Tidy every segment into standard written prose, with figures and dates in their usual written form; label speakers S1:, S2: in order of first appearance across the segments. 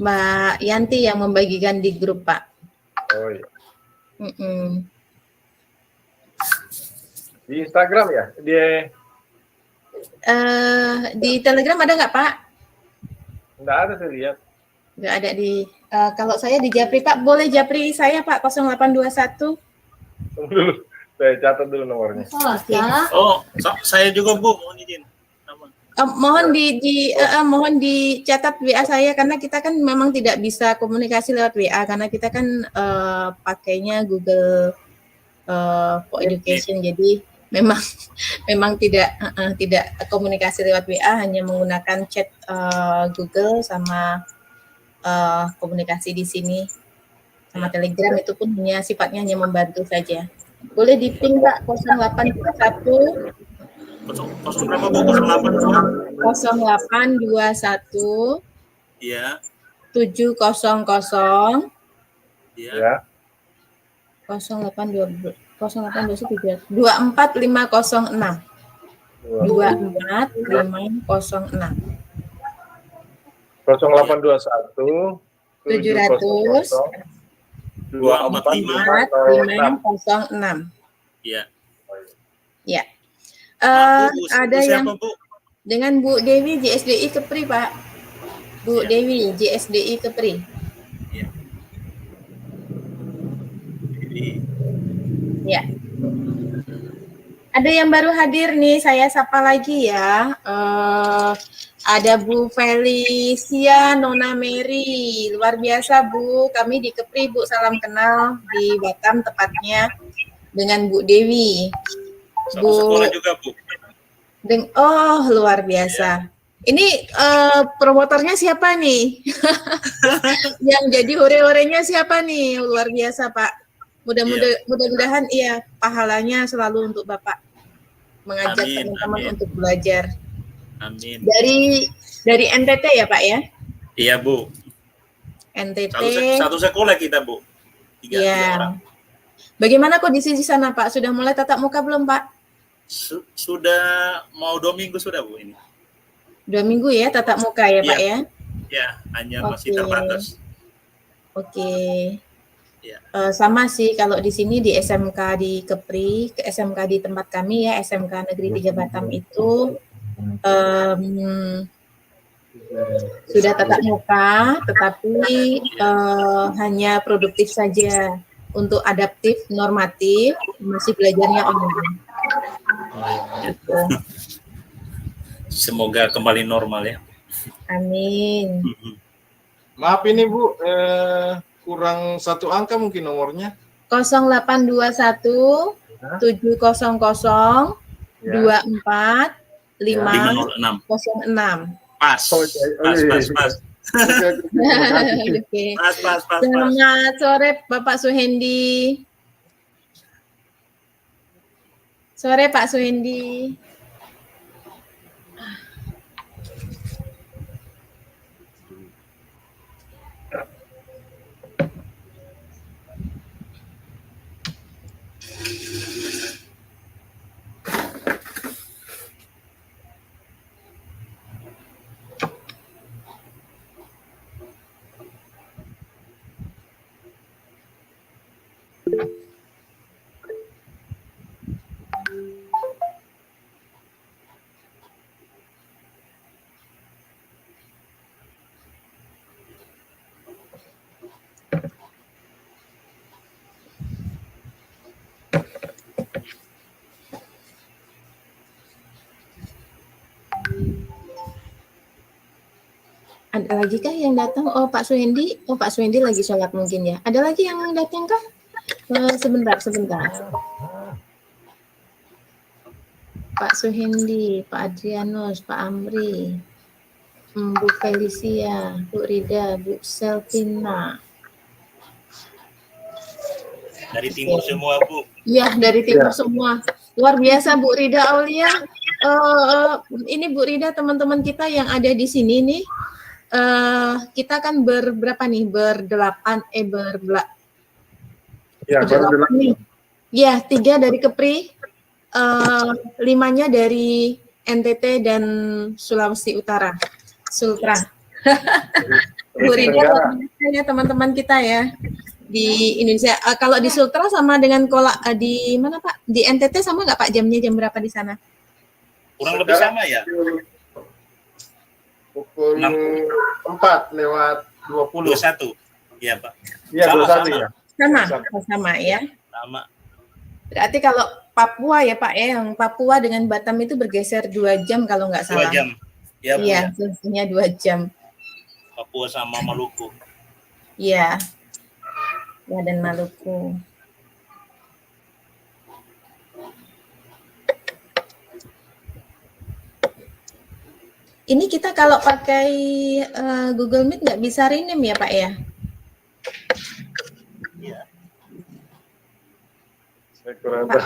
S1: Mbak Yanti yang membagikan di grup, Pak.
S2: Oh iya.
S1: Mm-mm.
S2: Di Instagram ya?
S1: Di Telegram ada nggak, Pak?
S2: Nggak ada saya lihat.
S1: Nggak ada di. Kalau saya di Japri, Pak. Boleh Japri saya, Pak, 0821.
S2: Tunggu dulu. Saya catat dulu nomornya.
S3: Oh, saya juga Bu, mohon izin.
S1: Mohon dicatat WA saya karena kita kan memang tidak bisa komunikasi lewat WA karena kita kan pakainya Google for Education, jadi memang tidak komunikasi lewat WA, hanya menggunakan chat Google sama komunikasi di sini sama Telegram, itu pun sifatnya hanya membantu saja. Boleh di ping Pak 0821
S3: berapa Bu? 0821
S1: iya 700
S3: iya
S1: 0822 24506
S2: 0821
S1: 700 24506.
S3: Iya.
S1: Ya.
S3: Ada
S1: yang
S3: siapa, Bu?
S1: dengan Bu Dewi JSDI Kepri, Pak. Bu Dewi JSDI Kepri.
S3: Iya.
S1: Ya. Ada yang baru hadir nih, saya sapa lagi ya. Ada Bu Felicia Nona Mary, luar biasa Bu. Kami di Kepri Bu, salam kenal di Batam tepatnya dengan Bu Dewi.
S3: Satu sekolah juga Bu.
S1: Oh, luar biasa. Ini promotornya siapa nih? Yang jadi hore-horenya siapa nih? Luar biasa Pak. Mudah-mudahan iya pahalanya selalu untuk Bapak mengajak teman-teman untuk belajar.
S3: Amin.
S1: Dari NTT ya Pak ya?
S3: Iya Bu.
S1: NTT.
S3: Satu sekolah kita Bu. Tiga orang.
S1: Bagaimana kondisi di sana Pak? Sudah mulai tatap muka belum Pak?
S3: Sudah mau 2 minggu sudah Bu ini.
S1: 2 minggu ya tatap muka ya Pak ya?
S3: Ya, hanya masih terbatas.
S1: Oke. Ya. Sama sih kalau di sini di SMK di Kepri, ke SMK di tempat kami ya, SMK Negeri 3 Batam itu sudah tatap muka, tetapi hanya produktif saja. Untuk adaptif, normatif, masih belajarnya online.
S3: Gitu. Semoga kembali normal ya.
S1: Amin.
S2: Maaf ini Bu, kurang 1 angka mungkin nomornya.
S1: 0821 700 24 506.
S3: Pas.
S1: Oke.
S3: Pas.
S1: Selamat sore Bapak Suhendi. Sore Pak Suhendi. Ada lagi kah yang datang? Oh Pak Suhendi, Pak Suhendi lagi sholat mungkin ya. Ada lagi yang datang kah? Sebentar. Pak Suhendi, Pak Adrianus, Pak Amri, Bu Felicia, Bu Rida, Bu Selvina.
S3: Dari timur semua Bu.
S1: Iya dari timur semua. Luar biasa Bu Rida Aulia. Ini Bu Rida, teman-teman kita yang ada di sini nih. Kita kan berberapa nih? Berdelapan. Nih. Ya, 3 dari Kepri, 5-nya dari NTT dan Sulawesi Utara, Sultra. Bu Rida
S2: Tenggara.
S1: luar biasa ya teman-teman kita ya di Indonesia. Kalau di Sultra sama dengan di mana Pak? Di NTT sama nggak Pak jamnya jam berapa di sana?
S3: Kurang lebih sama ya.
S2: Pukul 4 lewat 20.
S3: 21. Iya, Pak.
S2: Iya,
S3: Sama,
S2: 21
S3: sama.
S2: ya.
S1: Sama ya.
S3: Sama.
S1: Berarti kalau Papua ya Pak ya, yang Papua dengan Batam itu bergeser 2 jam kalau nggak
S3: 2
S1: salah.
S3: jam. Ya, Bu,
S1: Iya,
S3: ya.
S1: selisihnya 2 jam.
S3: Papua sama Maluku.
S1: Iya. Ya dan Maluku. Ini kita kalau pakai Google Meet nggak bisa rename ya Pak ya?
S3: Iya.
S2: Saya kurang tahu.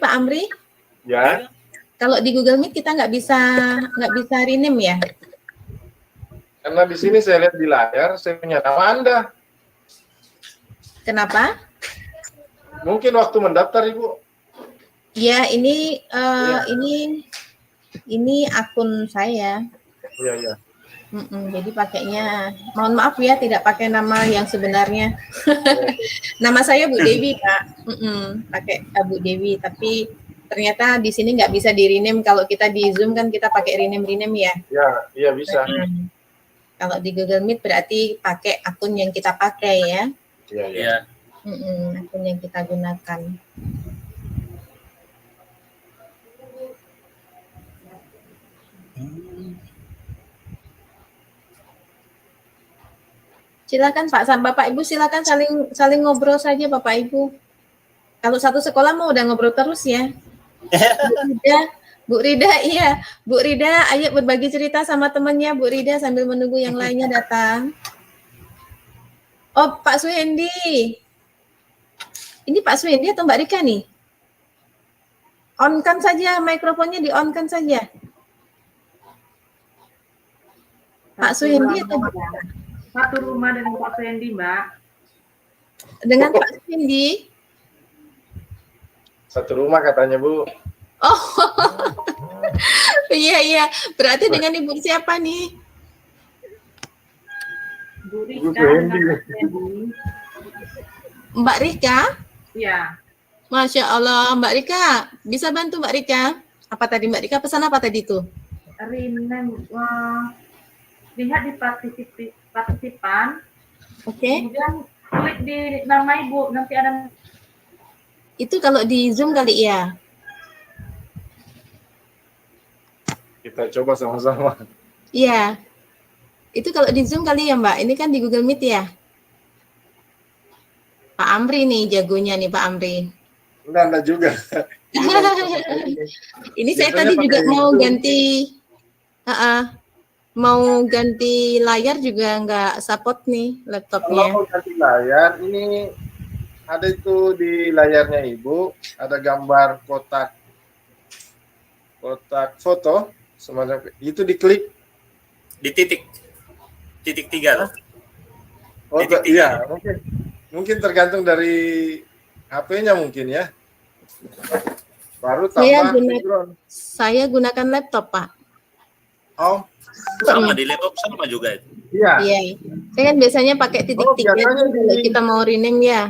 S1: Pak Amri,
S2: Ya,
S1: kalau di Google Meet kita nggak bisa rename ya?
S2: karena di sini saya lihat di layar, saya punya nama Anda.
S1: Kenapa?
S2: Mungkin waktu mendaftar, Ibu.
S1: Ya ini
S2: Iya.
S1: ini akun saya.
S2: Iya, iya.
S1: Jadi pakainya, mohon maaf ya tidak pakai nama yang sebenarnya. Nama saya Bu Dewi Pak, pakai Bu Dewi. Tapi ternyata di sini nggak bisa di rename. Kalau kita di Zoom kan kita pakai rename ya.
S2: Ya, iya bisa.
S1: Kalau di Google Meet berarti pakai akun yang kita pakai ya.
S2: Iya, iya.
S3: Iya.
S1: Akun yang kita gunakan. Silakan Pak, Bapak Ibu silakan saling ngobrol saja Bapak Ibu. Kalau satu sekolah mau udah ngobrol terus ya. Bu Rida, iya. Bu Rida, ayo berbagi cerita sama temannya Bu Rida sambil menunggu yang lainnya datang. Oh, Pak Suhendi. Ini Pak Suhendi atau Mbak Rika nih? On-kan saja, mikrofonnya di-on-kan saja. Pak Suhendi atau Mbak Rika?
S4: Satu rumah dengan Pak Suhendi, Mbak.
S1: Dengan Pak Suhendi?
S2: Satu rumah katanya, Bu.
S1: Oh, iya. Berarti dengan Ibu siapa nih?
S4: Bu
S2: Bu
S4: Rika
S2: Suhendi.
S4: dengan Pak Suhendi.
S1: Mbak Rika?
S4: Iya.
S1: Masya Allah, Mbak Rika. Bisa bantu Mbak Rika? Apa tadi Mbak Rika pesan apa tadi itu?
S4: Rename, lihat di partisipan.
S1: Oke.
S4: Kemudian klik di nama Ibu, nanti ada.
S1: Itu kalau di Zoom kali ya?
S2: Kita coba sama-sama.
S1: Iya. Itu kalau di Zoom kali ya Mbak? Ini kan di Google Meet ya? Pak Amri nih jagonya nih Pak Amri.
S2: Enggak juga.
S1: Ini saya
S2: Biasanya
S1: tadi juga
S2: pakai
S1: mau
S2: itu.
S1: mau ganti layar juga nggak support nih
S2: Kalau
S1: laptopnya.
S2: mau ganti layar, ini ada itu di layarnya Ibu, ada gambar kotak foto, semacam itu diklik.
S3: Di titik 3 loh.
S2: Oh,
S3: Titik
S2: iya, mungkin tergantung dari HP-nya mungkin ya. Baru
S1: Saya
S2: tambah background.
S1: Saya gunakan laptop Pak.
S2: Oh,
S3: Sama di laptop sama juga itu.
S2: iya.
S1: Iya. Saya kan biasanya pakai titik
S2: Oh,
S1: tiga
S2: biasanya
S1: kalau
S2: di-
S1: kita mau rename ya.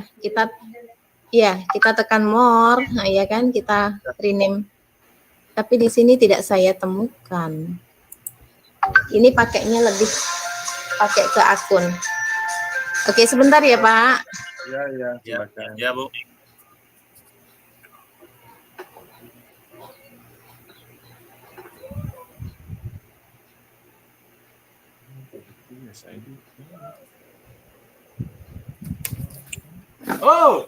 S1: Kita tekan more, nah, ya kan kita rename. Tapi di sini tidak saya temukan. Ini pakainya lebih pakai ke akun. Oke, sebentar ya Pak.
S2: Iya, iya,
S3: Ya,
S2: silakan.
S3: ya Bu.
S2: Oh,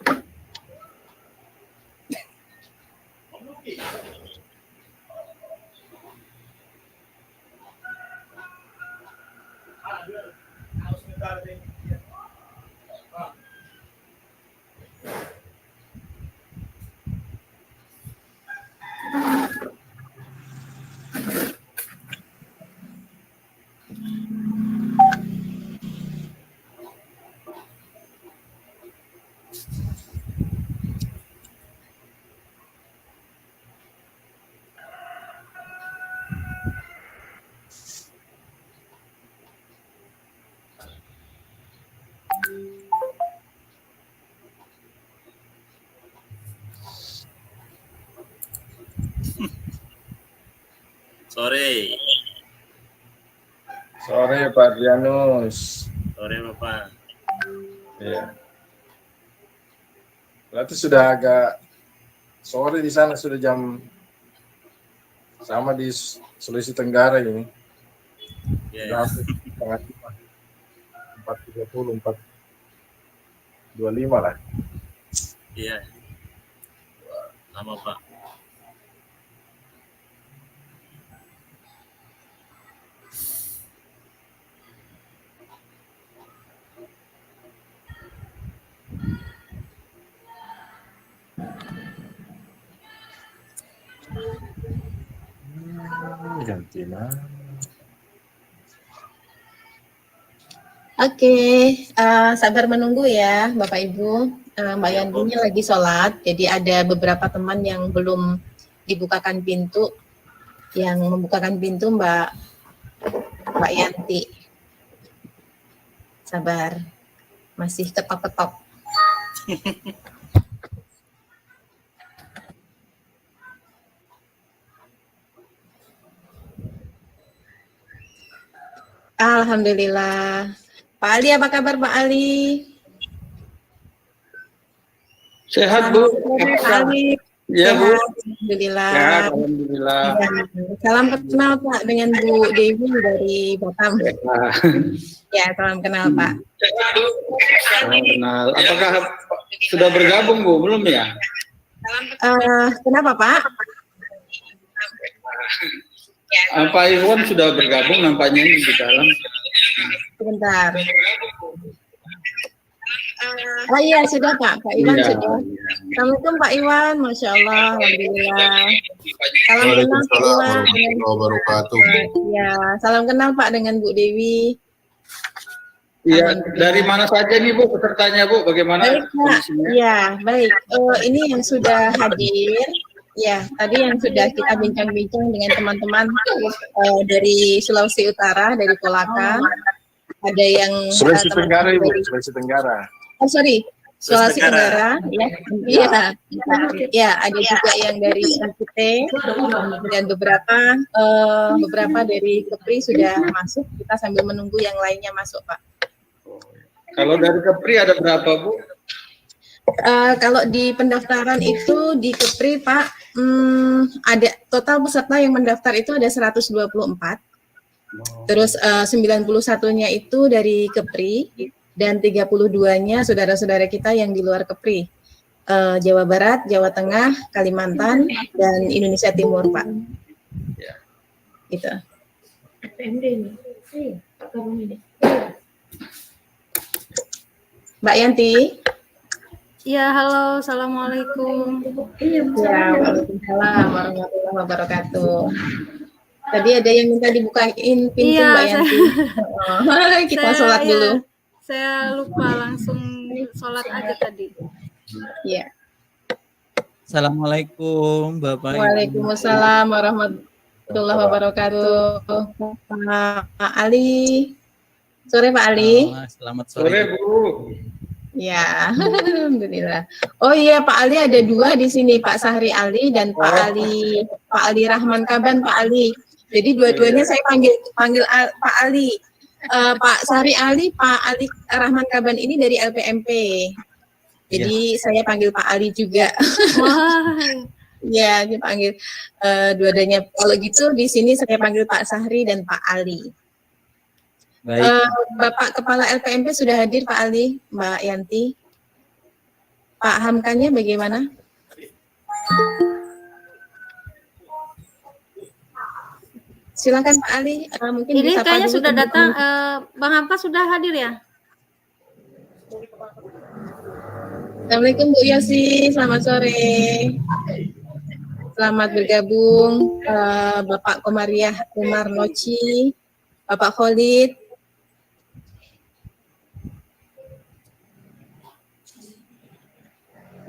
S3: Sore.
S2: Sore Pak Adrianus.
S3: Sore Bapak.
S2: Iya. Berarti sudah agak sore di sana, sudah jam sama di Sulawesi Tenggara ini.
S3: Ya.
S2: Setengah 4.30, 4.25 lah.
S3: Iya. Lama Pak.
S2: Ganti lah.
S1: Oke, sabar menunggu ya Bapak Ibu. Mbak
S3: Ya,
S1: Yantinya lagi sholat, jadi ada beberapa teman yang belum dibukakan pintu. Yang membukakan pintu Mbak Yanti. Sabar, masih ketok-ketok. Alhamdulillah. Pak Ali, apa kabar Pak Ali?
S5: Sehat Bu.
S1: Pak Ali.
S5: Ya Bu.
S1: Sehat, alhamdulillah.
S5: Sehat, alhamdulillah.
S1: Ya, salam kenal Pak dengan Bu Dewi dari Batam. Ya, salam kenal Pak.
S5: Salam kenal. Apakah sudah bergabung Bu? Belum ya?
S1: Kenapa Pak?
S5: Pak Iwan sudah bergabung nampaknya di dalam.
S1: Sebentar. Oh iya sudah Pak Iwan
S5: Iya.
S1: sudah. Assalamualaikum Pak Iwan, Masya Allah, alhamdulillah. Salam kenal Pak Iwan.
S6: Waalaikumsalam warahmatullahi wabarakatuh.
S1: Ya, salam kenal Pak dengan Bu Dewi.
S5: Iya, dari mana saja nih Bu pesertanya Bu? Bagaimana
S1: Baik Pak,
S5: kondisinya?
S1: ya baik. Ini yang sudah hadir. Ya, tadi yang sudah kita bincang-bincang dengan teman-teman dari Sulawesi Utara, dari Kolaka. Ada yang
S2: Sulawesi
S1: teman-teman
S2: Tenggara Ibu,
S1: dari-
S2: Sulawesi Tenggara.
S1: Oh sorry, Sulawesi
S3: Tenggara.
S1: Tenggara. Ya, iya. Ya, ada juga yang dari NTT dan beberapa dari Kepri sudah masuk. Kita sambil menunggu yang lainnya masuk, Pak.
S5: Kalau dari Kepri ada berapa Bu?
S1: Kalau di pendaftaran itu di Kepri, Pak, ada total peserta yang mendaftar itu ada 124. Terus 91-nya itu dari Kepri dan 32-nya saudara-saudara kita yang di luar Kepri. Jawa Barat, Jawa Tengah, Kalimantan, dan Indonesia Timur, Pak.
S5: Ya.
S1: Gitu. Mbak Yanti.
S7: Ya, halo, assalamualaikum.
S1: Ya, waalaikumsalam warahmatullahi wabarakatuh. Tadi ada yang minta dibukain pintu,
S7: Iya,
S1: Mbak Yanti. Kita sholat
S7: Saya-
S1: dulu.
S7: Saya lupa langsung sholat aja tadi.
S1: Ya.
S8: Assalamualaikum Bapak Ibu.
S1: Waalaikumsalam warahmatullahi wabarakatuh. Pak Ali. Sore Pak Ali.
S8: Selamat
S5: Sore
S8: sore.
S5: Bu.
S1: Ya, alhamdulillah. Oh iya, Pak Ali ada dua di sini, Pak Sahri Ali dan Pak Ali Rahman Kaban, Pak Ali. Jadi dua-duanya saya panggil Pak Ali. Pak Sahri Ali, Pak Ali Rahman Kaban ini dari LPMP. Jadi saya panggil Pak Ali juga.
S7: Wah,
S1: Ya, dipanggil dua-duanya. Kalau gitu di sini saya panggil Pak Sahri dan Pak Ali.
S8: Baik.
S1: Bapak Kepala LPMP sudah hadir, Pak Ali, Mbak Yanti. Pak Hamkanya bagaimana? Silakan Pak Ali, mungkin
S7: ini
S1: disapa
S7: kayaknya
S1: dulu
S7: sudah
S1: teman-teman.
S7: datang. Bang Hamka sudah hadir ya?
S1: Assalamualaikum Bu Yosi, selamat sore. Selamat bergabung Bapak Komariah Umar Noci, Bapak Khalid.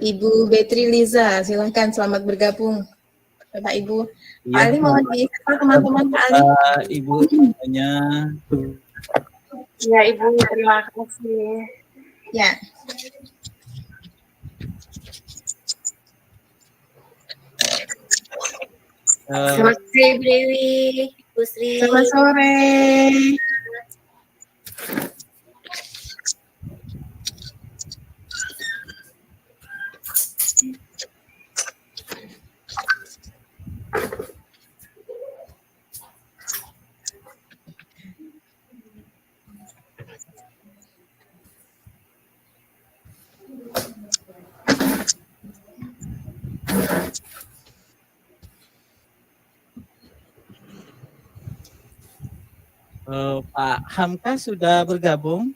S1: Ibu Betri Liza, silahkan selamat bergabung. Bapak Ibu. Pak Ali mau disapa teman-teman Pak Ali.
S8: Ibu semuanya.
S4: Ya Ibu, terima kasih.
S1: Ya.
S4: Selamat sore, Bu Dewi, Bu Sri.
S1: Selamat sore.
S8: Pak Hamka sudah bergabung.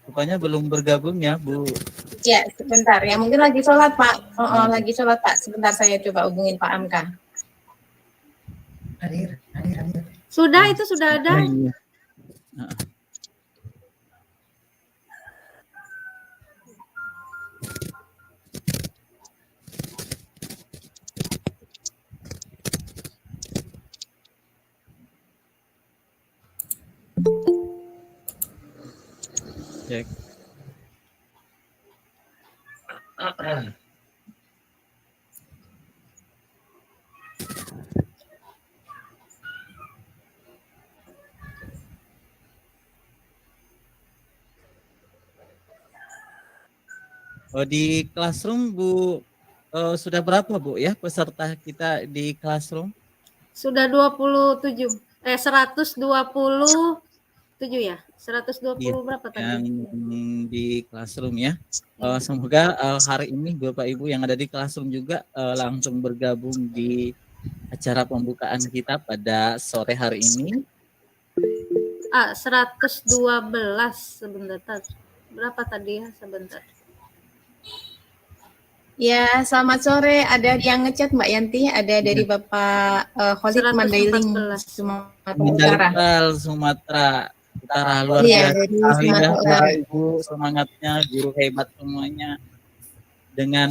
S8: Rupanya belum bergabung ya, Bu.
S1: Ya, sebentar ya. Mungkin lagi sholat, Pak. Lagi sholat, Pak. Sebentar saya coba hubungin Pak Amka.
S7: Sudah, itu sudah ada.
S8: Iya. Cek. Di Classroom, Bu, sudah berapa, Bu, ya peserta kita di Classroom?
S7: Sudah 27. 127 ya? 120 berapa tadi?
S8: Yang di Classroom ya. Semoga hari ini Bapak Ibu yang ada di Classroom juga langsung bergabung di acara pembukaan kita pada sore hari ini.
S7: 112 sebentar. Berapa tadi ya? Sebentar.
S1: Ya, selamat sore. Ada yang ngechat Mbak Yanti, ada dari Bapak Khalid Mandailing,
S7: 114.
S1: Sumatera Utara.
S8: Sumatera Utara luar
S1: Iya,
S8: biasa
S1: dari
S8: sekali ya,
S1: Sumatera Utara.
S8: Bapak Ibu, semangatnya, guru hebat semuanya. Dengan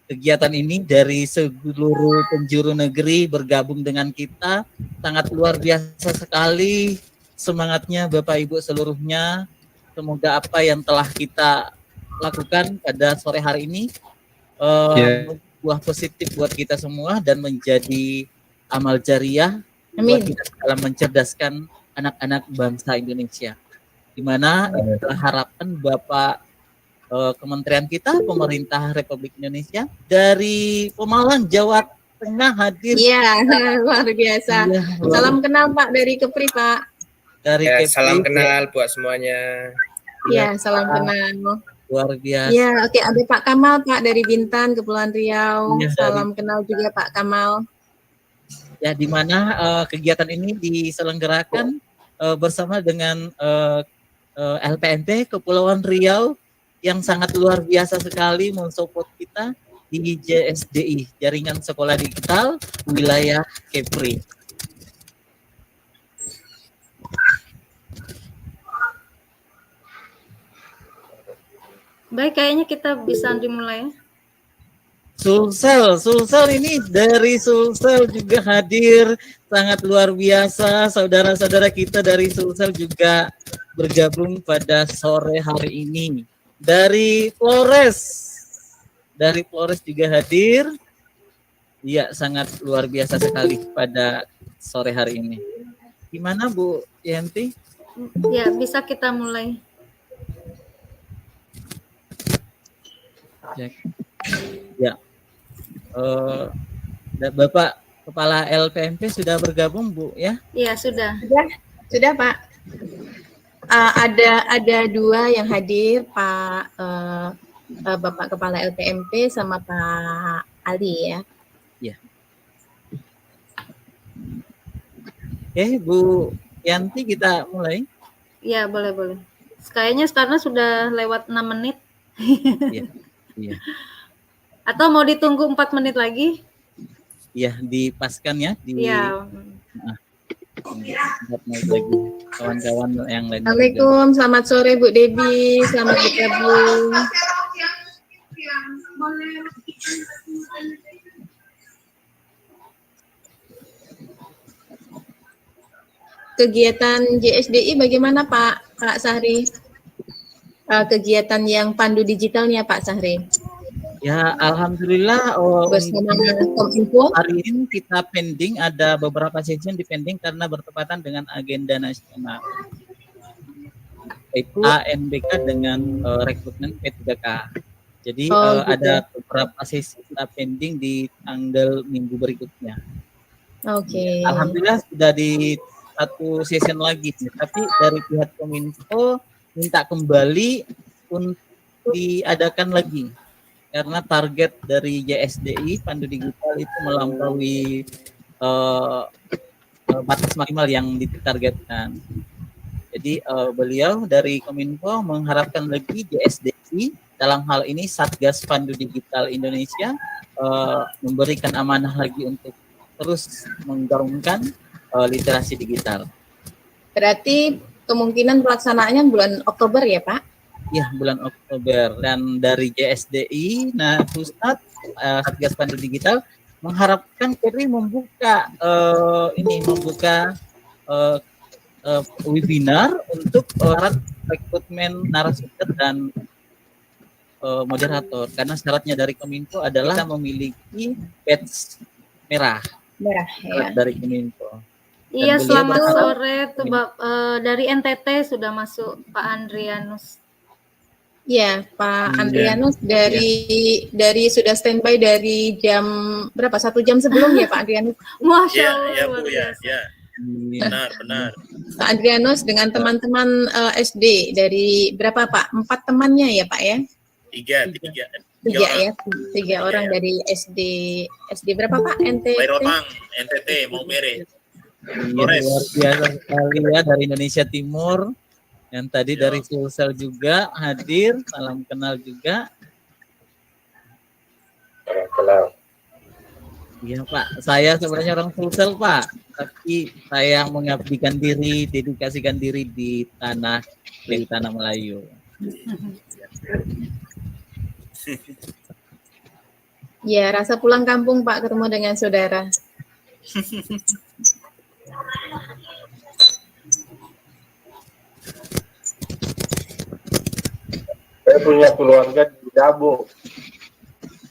S8: kegiatan ini dari seluruh penjuru negeri bergabung dengan kita, sangat luar biasa sekali semangatnya Bapak Ibu seluruhnya. Semoga apa yang telah kita lakukan pada sore hari ini buah positif buat kita semua dan menjadi amal jariah buat kita dalam mencerdaskan anak-anak bangsa Indonesia. Di mana adalah harapan Bapak Kementerian kita, Pemerintah Republik Indonesia dari Pemalang, Jawa Tengah hadir.
S1: Iya, luar biasa.
S8: Iya,
S1: Salam kenal Pak dari Kepri, Pak.
S8: dari
S6: Ya,
S8: Kepri,
S6: salam kenal buat semuanya.
S1: Iya, salam kenal.
S8: luar biasa.
S1: Ya, oke, ada Pak Kamal, Pak dari Bintan, Kepulauan Riau.
S8: Iya,
S1: Salam kenal juga Pak Kamal.
S8: Ya, di mana kegiatan ini diselenggarakan bersama dengan LPMP Kepulauan Riau yang sangat luar biasa sekali mensupport kita di JSDI, Jaringan Sekolah Digital Wilayah Kepri.
S7: Baik, kayaknya kita bisa dimulai.
S8: Sulsel ini dari Sulsel juga hadir, sangat luar biasa. Saudara-saudara kita dari Sulsel juga bergabung pada sore hari ini. Dari Flores juga hadir. Iya, sangat luar biasa sekali pada sore hari ini. Gimana Bu Yanti?
S7: Ya, bisa kita mulai.
S8: Ya. Bapak Kepala LPMP sudah bergabung, Bu, ya?
S7: Iya, sudah.
S1: Sudah Pak. Ada dua yang hadir, Pak Bapak Kepala LPMP sama Pak Ali ya.
S8: Iya. Oke, Bu Yanti, kita mulai.
S7: Iya, boleh. Kayaknya sekarang sudah lewat 6 menit.
S8: Iya.
S7: Atau mau ditunggu 4 menit lagi?
S8: Iya, dipaskan ya.
S7: Iya.
S8: 4 menit lagi. Kawan-kawan yang lain.
S1: Assalamualaikum, selamat sore Bu Debi, selamat bergabung. Kegiatan JSDI bagaimana Pak Sahri? kegiatan yang pandu digitalnya Pak Syahri?
S8: Ya, alhamdulillah
S1: Bersama Kominfo.
S8: hari ini kita pending, ada beberapa session di pending karena bertepatan dengan agenda nasional. Yaitu ANBK dengan rekrutmen P3K. Jadi
S1: Gitu.
S8: ada beberapa sesi kita pending di tanggal minggu berikutnya.
S1: Oke.
S8: Alhamdulillah sudah di satu session lagi, tapi dari pihak Kominfo minta kembali untuk diadakan lagi karena target dari JSDI Pandu Digital itu melampaui batas maksimal yang ditargetkan. Jadi beliau dari Kominfo mengharapkan lagi JSDI dalam hal ini Satgas Pandu Digital Indonesia memberikan amanah lagi untuk terus menggaungkan literasi digital.
S1: Berarti kemungkinan pelaksanaannya bulan Oktober ya Pak?
S8: Ya, bulan Oktober. Dan dari JSDI, nah Pusat Satgas Pandu Digital mengharapkan Kepri membuka webinar untuk rekrutmen narasumber dan moderator. Karena syaratnya dari Kominfo adalah kita memiliki badge merah
S1: Ya.
S8: dari Kominfo.
S7: Iya,
S8: beliau
S7: selamat
S8: berharap-
S7: sore tuh, dari NTT sudah masuk Pak Andrianus.
S1: Ya, Pak
S8: Iya.
S1: Andrianus dari sudah standby dari jam berapa? 1 jam sebelum ya Pak Andrianus.
S7: Masya
S3: Ya,
S7: Allah,
S3: ya
S7: luar
S3: Bu, ya,
S7: biasa.
S3: ya. Benar.
S1: Pak Andrianus dengan teman-teman SD dari berapa Pak? 4 temannya ya Pak ya?
S3: Tiga
S1: Tiga ya, 3 orang
S3: ya.
S1: dari SD berapa Pak? NTT?
S3: Bairotang, NTT, mau mere.
S8: Iya,
S3: Flores.
S8: luar biasa sekali ya dari Indonesia Timur. Yang tadi
S3: Ya.
S8: dari Sulsel juga hadir, salam kenal juga.
S2: Kalau
S8: Iya Pak, saya sebenarnya orang Sulsel Pak, tapi saya mengabdikan diri, dedikasikan diri di tanah Melayu.
S1: Ya, rasa pulang kampung Pak ketemu dengan saudara.
S2: saya punya keluarga di Dabo.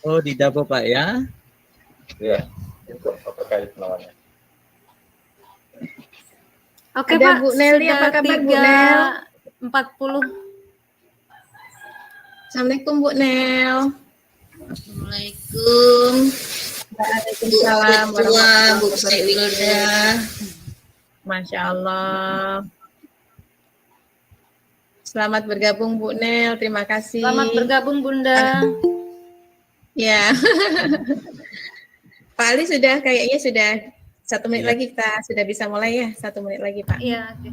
S8: Oh di Dabo Pak ya?
S2: Ya, itu apa kait namanya?
S7: Oke
S1: Ada
S7: Pak,
S1: Bu Nelly,
S7: sudah
S1: apa kabar, Bu Nel?
S7: 3:40.
S1: Assalamualaikum Bu Nel.
S4: Assalamualaikum.
S1: Waalaikumsalam
S4: Bu Ketua, Bu
S1: warahmatullahi
S4: Sri Wilda.
S1: Masya Allah. Selamat bergabung Bu Nel, terima kasih.
S7: Selamat bergabung Bunda.
S1: Ya. Pak Ali kayaknya sudah 1 menit
S8: Ya.
S1: lagi kita sudah bisa mulai ya. 1 menit lagi Pak.
S7: Iya. Oke.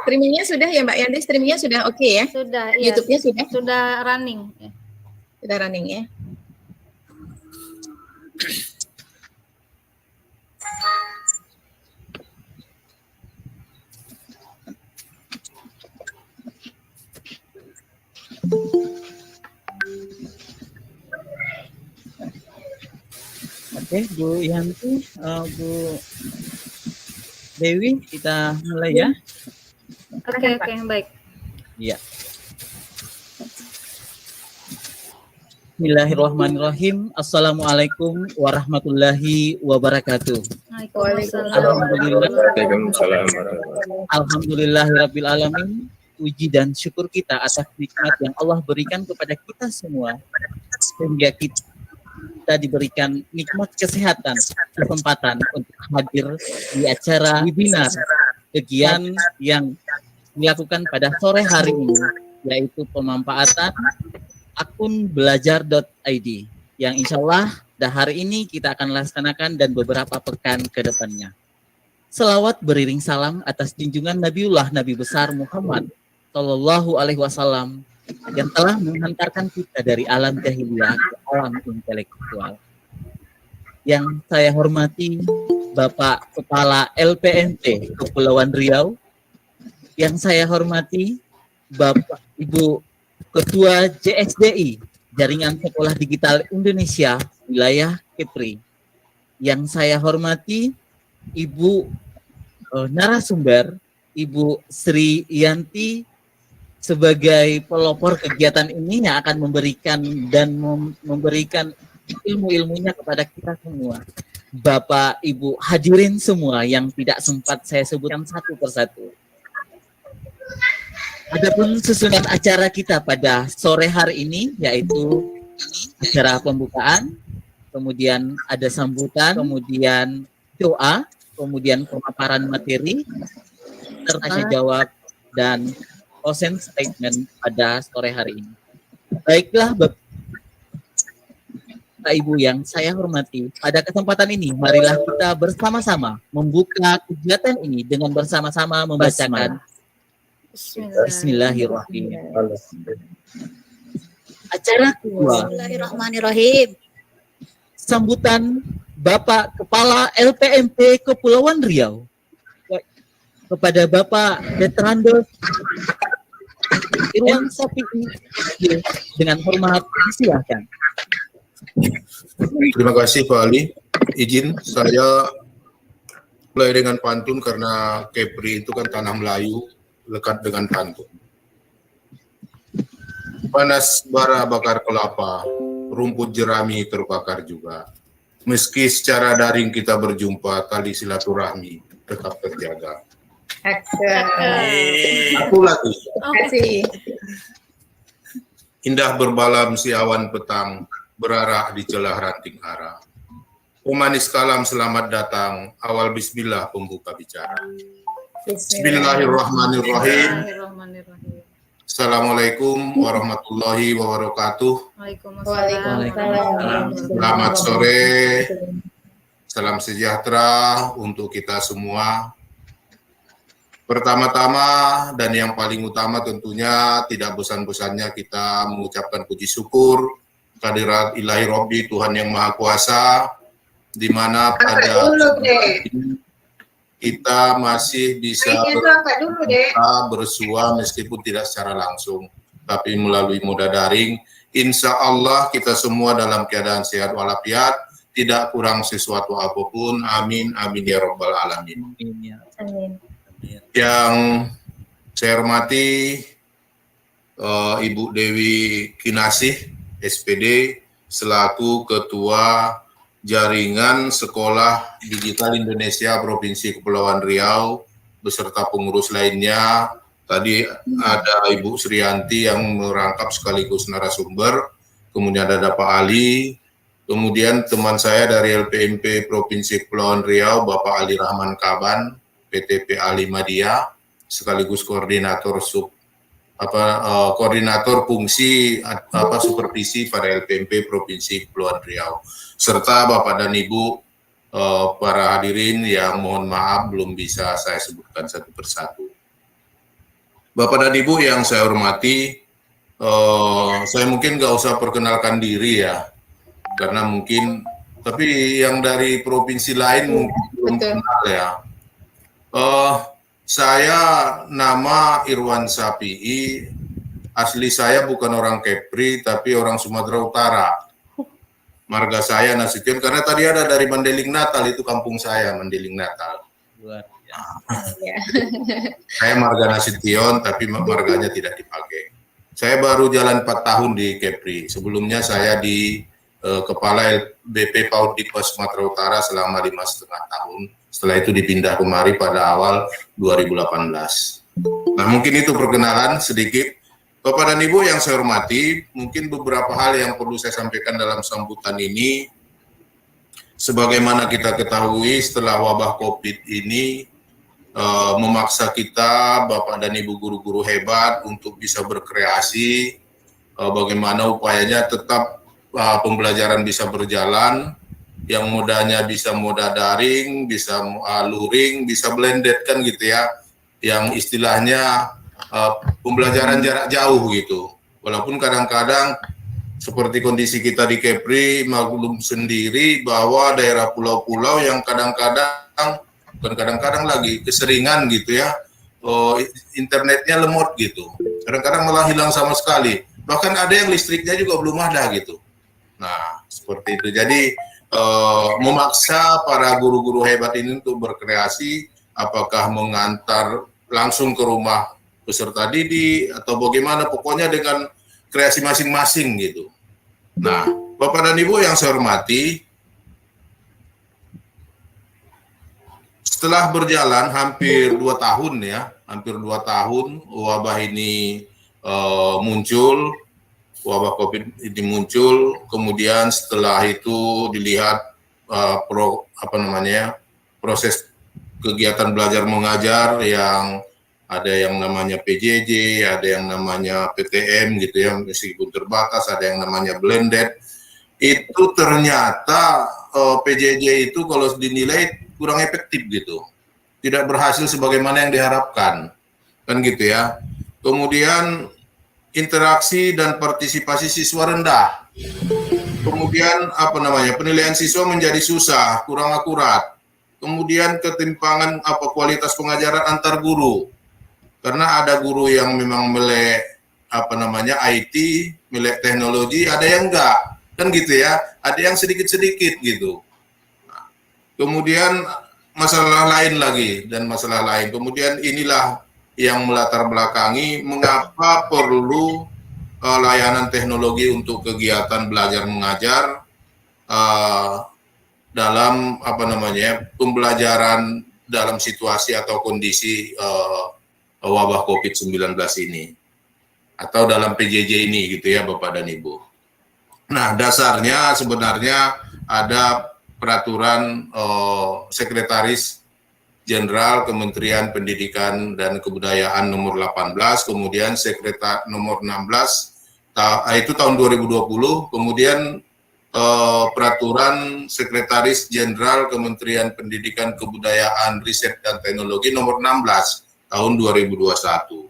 S1: Streamingnya sudah ya Mbak Yanti, streamingnya sudah oke ya?
S7: Sudah, iya.
S1: YouTube-nya sudah?
S7: Sudah running.
S1: Sudah running ya?
S8: Oke Bu Yanti, Bu Dewi, kita mulai ya.
S7: Oke, baik.
S8: Iya. Bismillahirrahmanirrahim. Assalamualaikum warahmatullahi wabarakatuh.
S7: Waalaikumsalam.
S6: Waalaikumsalam.
S8: Alhamdulillahirabbil alamin. Puji dan syukur kita atas nikmat yang Allah berikan kepada kita semua sehingga kita diberikan nikmat kesehatan, kesempatan untuk hadir di acara webinar kegiatan yang dilakukan pada sore hari ini, yaitu pemanfaatan akun belajar.id yang insya Allah hari ini kita akan laksanakan dan beberapa pekan ke depannya. Selawat beriring salam atas junjungan Nabiullah Nabi besar Muhammad Sallallahu Alaihi Wasallam yang telah menghantarkan kita dari alam jahiliyah ke alam intelektual. Yang saya hormati Bapak Kepala LPMT Kepulauan Riau, yang saya hormati Bapak Ibu Ketua JSDI Jaringan Sekolah Digital Indonesia Wilayah Kepri, yang saya hormati Ibu narasumber, Ibu Sri Yanti sebagai pelopor kegiatan ini yang akan memberikan dan memberikan ilmu-ilmunya kepada kita semua. Bapak, Ibu hadirin semua yang tidak sempat saya sebutkan satu persatu. Adapun susunan acara kita pada sore hari ini yaitu acara pembukaan, kemudian ada sambutan, kemudian doa, kemudian pemaparan materi, serta jawab dan closing statement pada sore hari ini. Baiklah Bapak Ibu yang saya hormati, pada kesempatan ini marilah kita bersama-sama membuka kegiatan ini dengan bersama-sama membacakan Bismillahirrahmanirrahim. Acara kedua,
S4: Bismillahirrahmanirrahim.
S8: sambutan Bapak Kepala LPMP Kepulauan Riau kepada Bapak Detrando Irwan Sapi'i dengan hormat disilakan.
S9: Terima kasih Pak Ali. Izin saya mulai dengan pantun karena Kepri itu kan tanah Melayu lekat dengan pantun. Panas bara bakar kelapa, rumput jerami terbakar juga. Meski secara daring kita berjumpa, tali silaturahmi tetap terjaga. Aku lagi.
S1: Kasih.
S9: Indah berbalam si awan petang, berarah di celah ranting ara. Pemanis kalam selamat datang, awal bismillah pembuka bicara. Bismillahirrahmanirrahim. Assalamualaikum warahmatullahi wabarakatuh.
S1: Waalaikumsalam.
S9: Selamat sore, salam sejahtera untuk kita semua. Pertama-tama dan yang paling utama tentunya tidak bosan-bosannya kita mengucapkan puji syukur kehadirat Ilahi Robbi, Tuhan yang Maha Kuasa, di mana pada kita masih bisa bersua meskipun tidak secara langsung, tapi melalui moda daring. Insya Allah kita semua dalam keadaan sehat walafiat, tidak kurang sesuatu apapun. Amin, amin ya Rabbal Alamin.
S1: Amin.
S9: Yang saya hormati Ibu Dewi Kinasih, SPD, selaku Ketua Jaringan Sekolah Digital Indonesia Provinsi Kepulauan Riau, beserta pengurus lainnya. Tadi ada Ibu Sri Yanti yang merangkap sekaligus narasumber, kemudian ada Pak Ali, kemudian teman saya dari LPMP Provinsi Kepulauan Riau, Bapak Ali Rahman Kaban, PTP Ali Madia, sekaligus koordinator koordinator fungsi supervisi pada LPMP Provinsi Kepulauan Riau, serta Bapak dan Ibu para hadirin yang mohon maaf belum bisa saya sebutkan satu persatu. Bapak dan Ibu yang saya hormati, saya mungkin nggak usah perkenalkan diri ya, karena mungkin, tapi yang dari provinsi lain mungkin belum kenal ya. Saya nama Irwan Sapi'i, asli saya bukan orang Kepri, tapi orang Sumatera Utara. Marga saya Nasution, karena tadi ada dari Mandeling Natal, itu kampung saya, Mandeling Natal. Saya marga Nasution, tapi marganya tidak dipakai. Saya baru jalan 4 tahun di Kepri. Sebelumnya saya di Kepala BP PAUD di Sumatera Utara selama 5,5 tahun. Setelah itu dipindah kemari pada awal 2018. Nah, mungkin itu perkenalan sedikit. Bapak dan Ibu yang saya hormati, mungkin beberapa hal yang perlu saya sampaikan dalam sambutan ini. Sebagaimana kita ketahui, setelah wabah COVID ini memaksa kita, Bapak dan Ibu guru-guru hebat, untuk bisa berkreasi, bagaimana upayanya tetap pembelajaran bisa berjalan, yang modanya bisa moda daring, bisa luring, bisa blended kan gitu ya, yang istilahnya pembelajaran jarak jauh gitu. Walaupun kadang-kadang seperti kondisi kita di Kepri, maklum sendiri bahwa daerah pulau-pulau yang kadang-kadang, bukan kadang-kadang lagi, keseringan gitu ya, internetnya lemot gitu. Kadang-kadang malah hilang sama sekali. Bahkan ada yang listriknya juga belum ada gitu. Nah, seperti itu. Jadi memaksa para guru-guru hebat ini untuk berkreasi, apakah mengantar langsung ke rumah peserta didik atau bagaimana, pokoknya dengan kreasi masing-masing gitu. Nah, Bapak dan Ibu yang saya hormati, setelah berjalan hampir 2 tahun ya, hampir 2 tahun wabah ini muncul, wabah COVID ini muncul, kemudian setelah itu dilihat proses kegiatan belajar mengajar yang ada yang namanya PJJ, ada yang namanya PTM gitu ya, meskipun terbatas, ada yang namanya blended. Itu ternyata PJJ itu kalau dinilai kurang efektif gitu, tidak berhasil sebagaimana yang diharapkan, kan gitu ya. Kemudian interaksi dan partisipasi siswa rendah. Kemudian penilaian siswa menjadi susah, kurang akurat. Kemudian ketimpangan kualitas pengajaran antar guru. Karena ada guru yang memang melek IT, melek teknologi, ada yang enggak. Kan gitu ya. Ada yang sedikit-sedikit gitu. Nah, kemudian masalah lain lagi dan masalah lain. Kemudian inilah yang melatar belakangi mengapa perlu layanan teknologi untuk kegiatan belajar mengajar dalam pembelajaran dalam situasi atau kondisi wabah COVID-19 ini atau dalam PJJ ini gitu ya Bapak dan Ibu. Nah, dasarnya sebenarnya ada peraturan Sekretaris Jenderal Kementerian Pendidikan dan Kebudayaan nomor 18, kemudian nomor 16 itu tahun 2020, kemudian peraturan Sekretaris Jenderal Kementerian Pendidikan Kebudayaan Riset dan Teknologi nomor 16 tahun 2021.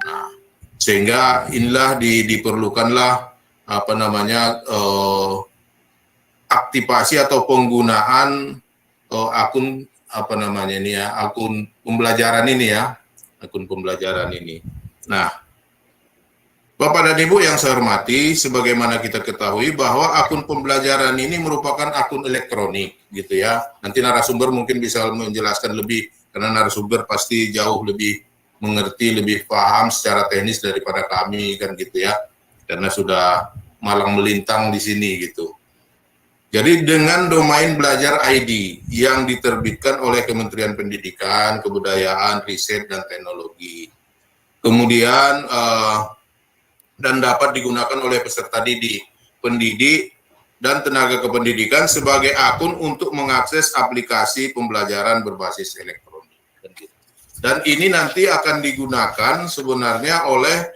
S9: Nah, sehingga inilah diperlukanlah aktivasi atau penggunaan akun pembelajaran ini ya, akun pembelajaran ini. Nah, Bapak dan Ibu yang saya hormati, sebagaimana kita ketahui bahwa akun pembelajaran ini merupakan akun elektronik gitu ya. Nanti narasumber mungkin bisa menjelaskan lebih, karena narasumber pasti jauh lebih mengerti, lebih paham secara teknis daripada kami kan gitu ya. Karena sudah malang melintang di sini gitu. Jadi dengan domain belajar ID yang diterbitkan oleh Kementerian Pendidikan, Kebudayaan, Riset, dan Teknologi. Kemudian dan dapat digunakan oleh peserta didik, pendidik, dan tenaga kependidikan sebagai akun untuk mengakses aplikasi pembelajaran berbasis elektronik. Dan ini nanti akan digunakan sebenarnya oleh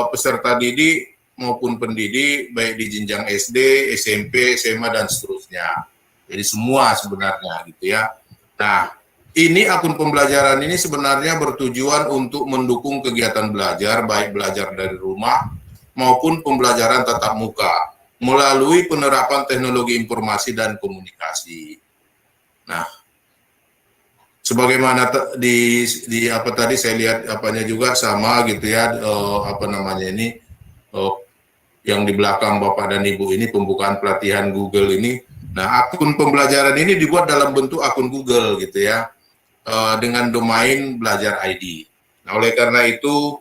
S9: peserta didik maupun pendidik, baik di jenjang SD, SMP, SMA, dan seterusnya. Jadi semua sebenarnya gitu ya. Nah, ini akun pembelajaran ini sebenarnya bertujuan untuk mendukung kegiatan belajar, baik belajar dari rumah maupun pembelajaran tatap muka melalui penerapan teknologi informasi dan komunikasi. Nah, sebagaimana di apa tadi saya lihat apanya juga sama gitu ya, yang di belakang Bapak dan Ibu ini pembukaan pelatihan Google ini. Nah, akun pembelajaran ini dibuat dalam bentuk akun Google gitu ya, dengan domain belajar ID. Nah, oleh karena itu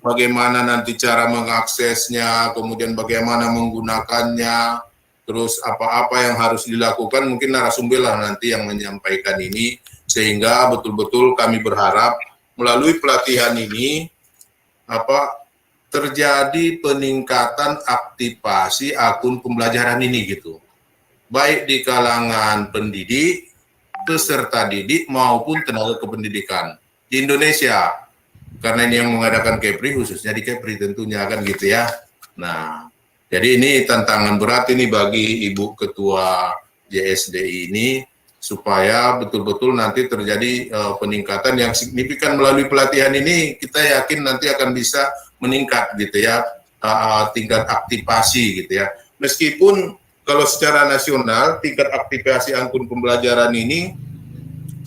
S9: bagaimana nanti cara mengaksesnya, kemudian bagaimana menggunakannya, terus apa-apa yang harus dilakukan, mungkin narasumber lah nanti yang menyampaikan ini, sehingga betul-betul kami berharap melalui pelatihan ini terjadi peningkatan aktivasi akun pembelajaran ini gitu, baik di kalangan pendidik, peserta didik maupun tenaga kependidikan di Indonesia, karena ini yang mengadakan Kepri, khususnya di Kepri tentunya kan gitu ya. Nah, jadi ini tantangan berat ini bagi Ibu Ketua JSDI ini, supaya betul-betul nanti terjadi peningkatan yang signifikan melalui pelatihan ini. Kita yakin nanti akan bisa meningkat gitu ya, tingkat aktivasi gitu ya. Meskipun kalau secara nasional tingkat aktivasi akun pembelajaran ini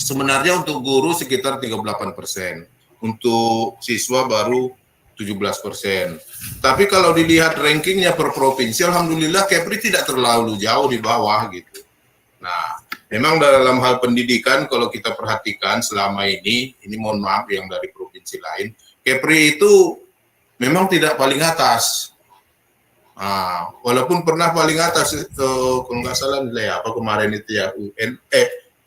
S9: sebenarnya untuk guru sekitar 38%, untuk siswa baru 17%. Tapi kalau dilihat rankingnya per provinsi, alhamdulillah Kepri tidak terlalu jauh di bawah gitu. Nah, memang dalam hal pendidikan kalau kita perhatikan selama ini mohon maaf yang dari provinsi lain, Kepri itu memang tidak paling atas. Nah, walaupun pernah paling atas, kalau nggak salah nilai apa kemarin itu ya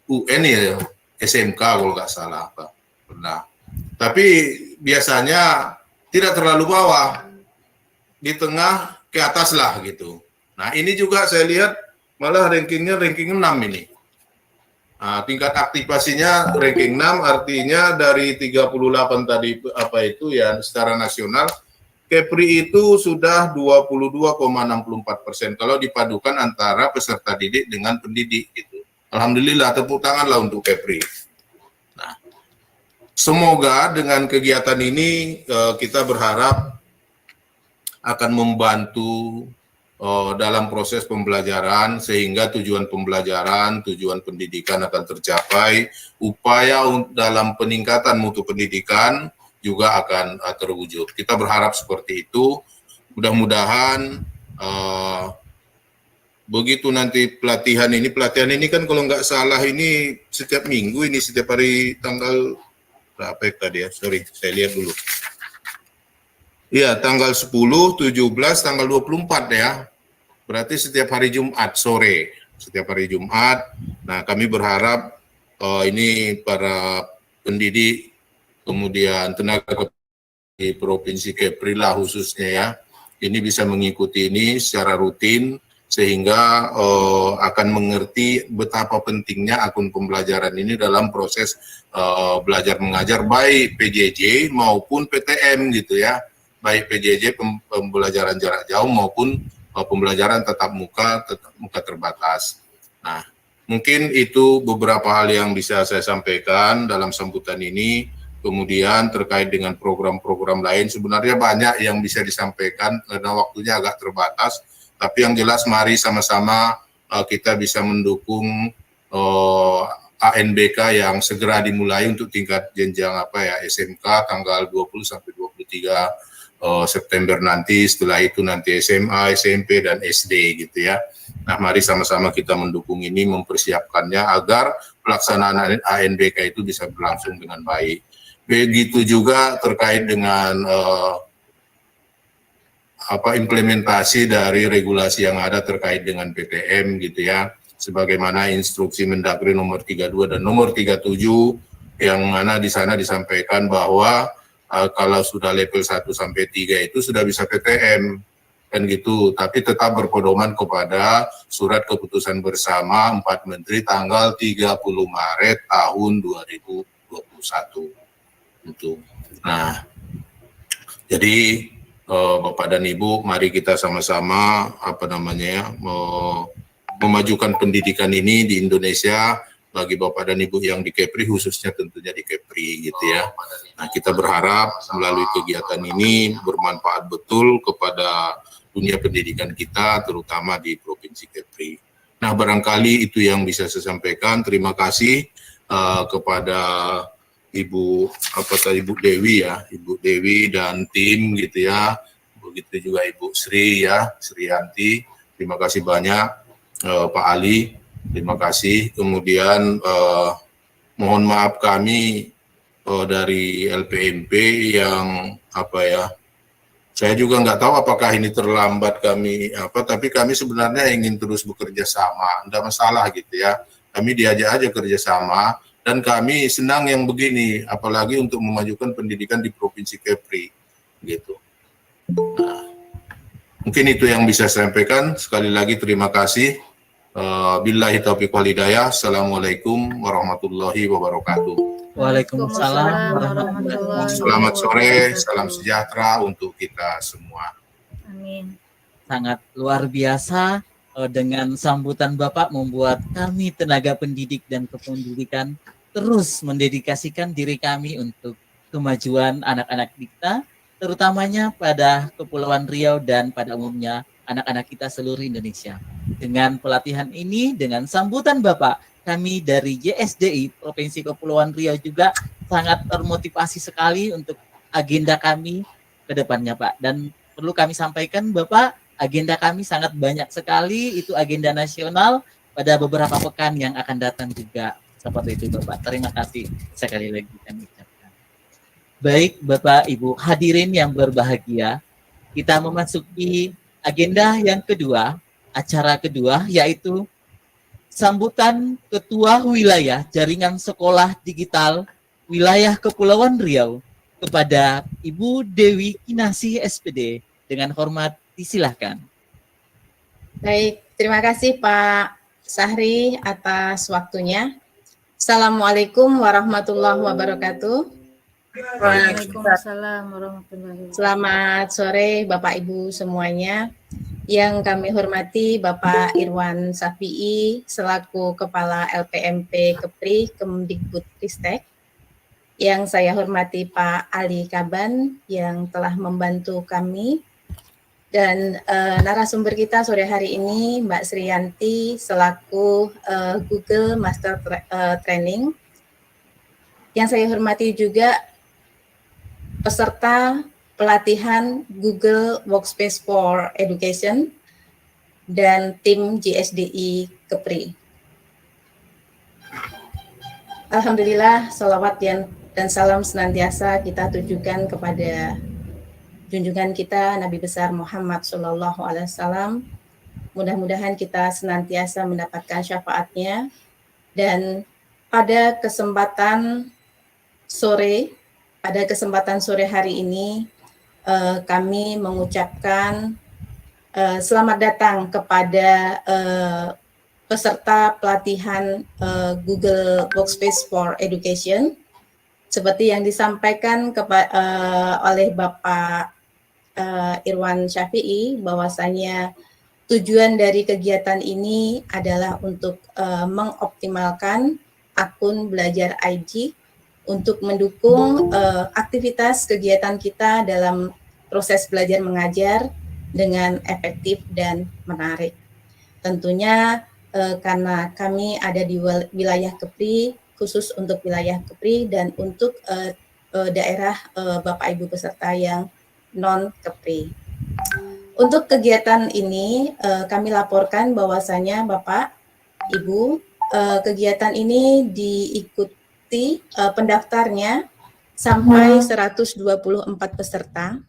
S9: UN ya SMK kalau nggak salah apa pernah. Tapi biasanya tidak terlalu bawah, di tengah ke atas lah gitu. Nah ini juga saya lihat malah ranking 6 ini. Nah, tingkat aktivasinya ranking 6 artinya dari 38 tadi apa itu ya secara nasional, Kepri itu sudah 22,64% kalau dipadukan antara peserta didik dengan pendidik gitu. Alhamdulillah tepuk tangan lah untuk Kepri. Nah, semoga dengan kegiatan ini kita berharap akan membantu dalam proses pembelajaran sehingga tujuan pembelajaran, tujuan pendidikan akan tercapai, upaya dalam peningkatan mutu pendidikan juga akan terwujud. Kita berharap seperti itu. Mudah-mudahan begitu nanti pelatihan ini kan kalau nggak salah ini setiap minggu, ini setiap hari tanggal berapa tadi ya? Sorry, saya lihat dulu. Iya, tanggal 10, 17, tanggal 24 ya. Berarti setiap hari Jumat sore, setiap hari Jumat. Nah, kami berharap ini para pendidik, kemudian tenaga di Provinsi Kepri lah khususnya ya, ini bisa mengikuti ini secara rutin, sehingga akan mengerti betapa pentingnya akun pembelajaran ini dalam proses belajar mengajar baik PJJ maupun PTM gitu ya. Baik PJJ pembelajaran jarak jauh maupun pembelajaran tatap muka terbatas. Nah, mungkin itu beberapa hal yang bisa saya sampaikan dalam sambutan ini. Kemudian terkait dengan program-program lain sebenarnya banyak yang bisa disampaikan karena waktunya agak terbatas. Tapi yang jelas mari sama-sama kita bisa mendukung ANBK yang segera dimulai untuk tingkat jenjang SMK tanggal 20 sampai 23 September nanti, setelah itu nanti SMA, SMP, dan SD gitu ya. Nah, mari sama-sama kita mendukung ini, mempersiapkannya agar pelaksanaan ANBK itu bisa berlangsung dengan baik. Begitu juga terkait dengan implementasi dari regulasi yang ada terkait dengan PTM gitu ya. Sebagaimana instruksi Mendagri nomor 32 dan nomor 37 yang mana di sana disampaikan bahwa kalau sudah level 1 sampai 3 itu sudah bisa PTM kan gitu, tapi tetap berpedoman kepada surat keputusan bersama 4 Menteri tanggal 30 Maret tahun 2021 itu. Nah, jadi Bapak dan Ibu, mari kita sama-sama memajukan pendidikan ini di Indonesia. Bagi Bapak dan Ibu yang di Kepri, khususnya tentunya di Kepri gitu ya. Nah, kita berharap melalui kegiatan ini bermanfaat betul kepada dunia pendidikan kita, terutama di Provinsi Kepri. Nah, barangkali itu yang bisa saya sampaikan. Terima kasih kepada Ibu Dewi ya, Ibu Dewi dan tim gitu ya. Begitu juga Ibu Sri ya, Sriyanti. Terima kasih banyak Pak Ali. Terima kasih. Kemudian mohon maaf kami dari LPMP yang saya juga nggak tahu apakah ini terlambat kami tapi kami sebenarnya ingin terus bekerja sama, tidak masalah gitu ya. Kami diajak aja kerjasama dan kami senang yang begini, apalagi untuk memajukan pendidikan di Provinsi Kepri gitu. Nah, mungkin itu yang bisa saya sampaikan. Sekali lagi terima kasih. Billahi taufiq wal hidayah. Assalamualaikum warahmatullahi wabarakatuh.
S8: Waalaikumsalam warahmatullahi wabarakatuh.
S9: Selamat sore, salam sejahtera untuk kita semua.
S7: Amin.
S8: Sangat luar biasa dengan sambutan Bapak membuat kami tenaga pendidik dan kependidikan terus mendedikasikan diri kami untuk kemajuan anak-anak kita, terutamanya pada Kepulauan Riau dan pada umumnya anak-anak kita seluruh Indonesia. Dengan pelatihan ini, dengan sambutan Bapak, kami dari JSDI Provinsi Kepulauan Riau juga sangat termotivasi sekali untuk agenda kami ke depannya Pak. Dan perlu kami sampaikan Bapak, agenda kami sangat banyak sekali, itu agenda nasional pada beberapa pekan yang akan datang juga. Seperti itu Bapak. Terima kasih sekali lagi kami ucapkan. Baik Bapak Ibu hadirin yang berbahagia, kita memasuki agenda yang kedua, acara kedua, yaitu sambutan Ketua Wilayah Jaringan Sekolah Digital Wilayah Kepulauan Riau kepada Ibu Dewi Kinasih SPD. Dengan hormat disilahkan.
S1: Baik, terima kasih Pak Sahri atas waktunya. Assalamualaikum warahmatullahi wabarakatuh.
S7: Waalaikumsalam warahmatullahi wabarakatuh.
S1: Selamat sore Bapak Ibu semuanya. Yang kami hormati Bapak Irwan Safi'i selaku Kepala LPMP Kepri Kemdikbudristek. Yang saya hormati Pak Ali Kaban yang telah membantu kami. Dan narasumber kita sore hari ini Mbak Sriyanti selaku Google Master Training. Yang saya hormati juga peserta pelatihan Google Workspace for Education dan tim GSDI Kepri. Alhamdulillah, salawat dan salam senantiasa kita tujukan kepada junjungan kita Nabi besar Muhammad SAW. Mudah-mudahan kita senantiasa mendapatkan syafaatnya. Dan pada kesempatan sore hari ini kami mengucapkan selamat datang kepada peserta pelatihan Google Workspace for Education. Seperti yang disampaikan oleh Bapak Irwan Safi'i, bahwasanya tujuan dari kegiatan ini adalah untuk mengoptimalkan akun Belajar IG untuk mendukung aktivitas kegiatan kita dalam proses belajar mengajar dengan efektif dan menarik. Tentunya karena kami ada di wilayah Kepri, khusus untuk wilayah Kepri dan untuk daerah Bapak Ibu peserta yang non-Kepri. Untuk kegiatan ini kami laporkan bahwasanya Bapak, Ibu, kegiatan ini diikuti pendaftarnya sampai 124 peserta,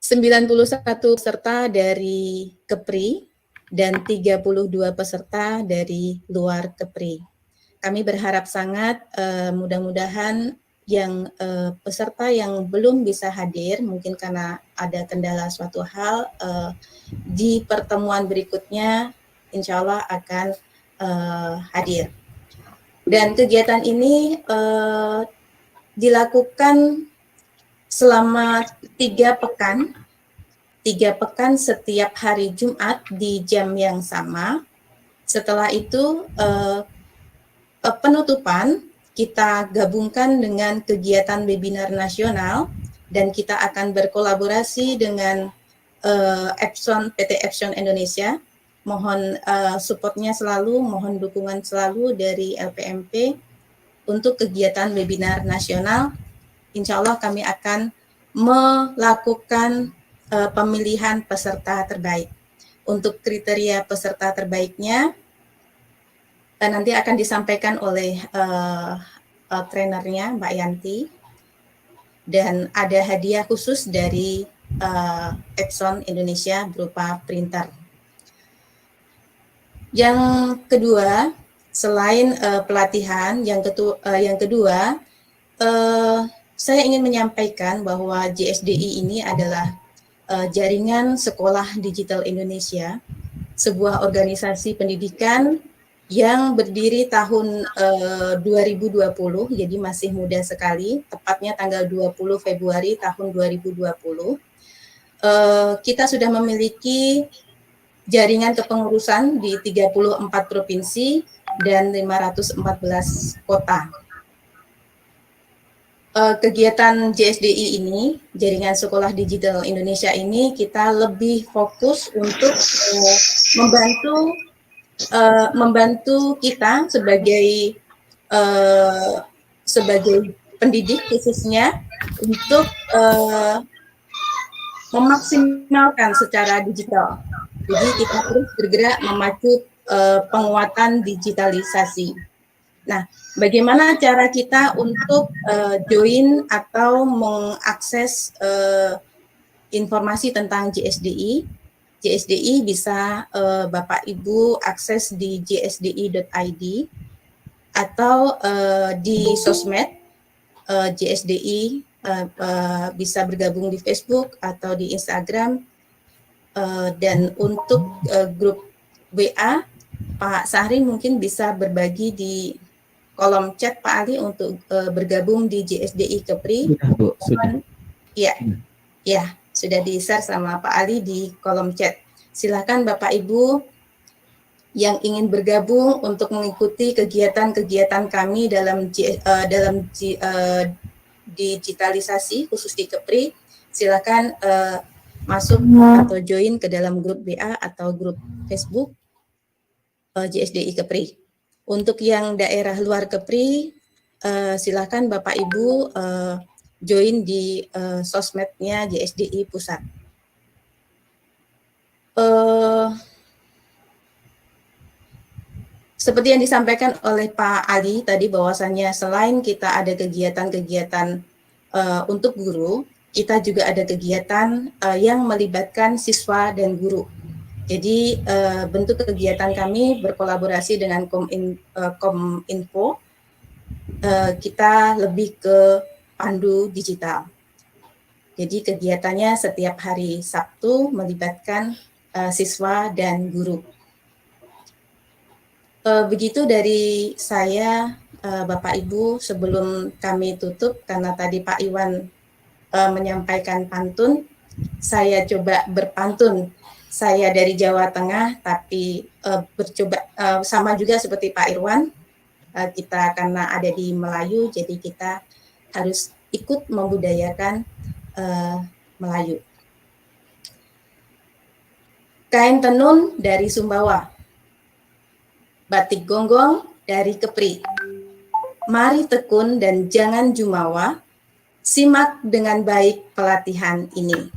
S1: 91 peserta dari Kepri, dan 32 peserta dari luar Kepri. Kami berharap sangat mudah-mudahan yang peserta yang belum bisa hadir, mungkin karena ada kendala suatu hal, di pertemuan berikutnya insya Allah akan hadir. Dan kegiatan ini dilakukan selama 3 pekan. 3 pekan setiap hari Jumat di jam yang sama. Setelah itu penutupan kita gabungkan dengan kegiatan webinar nasional dan kita akan berkolaborasi dengan PT Epson Indonesia. Mohon supportnya selalu, mohon dukungan selalu dari LPMP untuk kegiatan webinar nasional. Insya Allah kami akan melakukan pemilihan peserta terbaik. Untuk kriteria peserta terbaiknya nanti akan disampaikan oleh trainernya Mbak Yanti, dan ada hadiah khusus dari Epson Indonesia berupa printer. Yang kedua, selain pelatihan, yang kedua saya ingin menyampaikan bahwa GSDI ini adalah Jaringan Sekolah Digital Indonesia, sebuah organisasi pendidikan yang berdiri tahun 2020, jadi masih muda sekali, tepatnya tanggal 20 Februari tahun 2020. Kita sudah memiliki jaringan kepengurusan di 34 provinsi dan 514 kota. Kegiatan GSDI ini, Jaringan Sekolah Digital Indonesia ini, kita lebih fokus untuk membantu kita sebagai pendidik khususnya untuk memaksimalkan secara digital. Jadi kita terus bergerak memacu penguatan digitalisasi. Nah, bagaimana cara kita untuk join atau mengakses informasi tentang JSDI? JSDI bisa Bapak Ibu akses di jsdi.id atau di sosmed JSDI, bisa bergabung di Facebook atau di Instagram, dan untuk grup WA, Pak Sahri mungkin bisa berbagi di kolom chat Pak Ali untuk bergabung di JSDI Kepri.
S8: Sudah, Bu, sudah.
S1: Ya, ya, sudah di-share sama Pak Ali di kolom chat. Silakan Bapak Ibu yang ingin bergabung untuk mengikuti kegiatan-kegiatan kami dalam digitalisasi khusus di Kepri, silakan masuk atau join ke dalam grup WA atau grup Facebook JSDI Kepri. Untuk yang daerah luar Kepri, silakan Bapak Ibu join di sosmednya JSDI Pusat. Seperti yang disampaikan oleh Pak Ali tadi, bahwasannya selain kita ada kegiatan-kegiatan untuk guru, kita juga ada kegiatan yang melibatkan siswa dan guru. Jadi bentuk kegiatan kami berkolaborasi dengan Kominfo, kita lebih ke pandu digital. Jadi kegiatannya setiap hari Sabtu melibatkan siswa dan guru. Begitu dari saya, Bapak Ibu, sebelum kami tutup, karena tadi Pak Iwan menyampaikan pantun, saya coba berpantun. Saya dari Jawa Tengah, tapi bercoba sama juga seperti Pak Irwan, kita karena ada di Melayu, jadi kita harus ikut membudayakan Melayu. Kain tenun dari Sumbawa, batik gonggong dari Kepri. Mari tekun dan jangan jumawa, simak dengan baik pelatihan ini.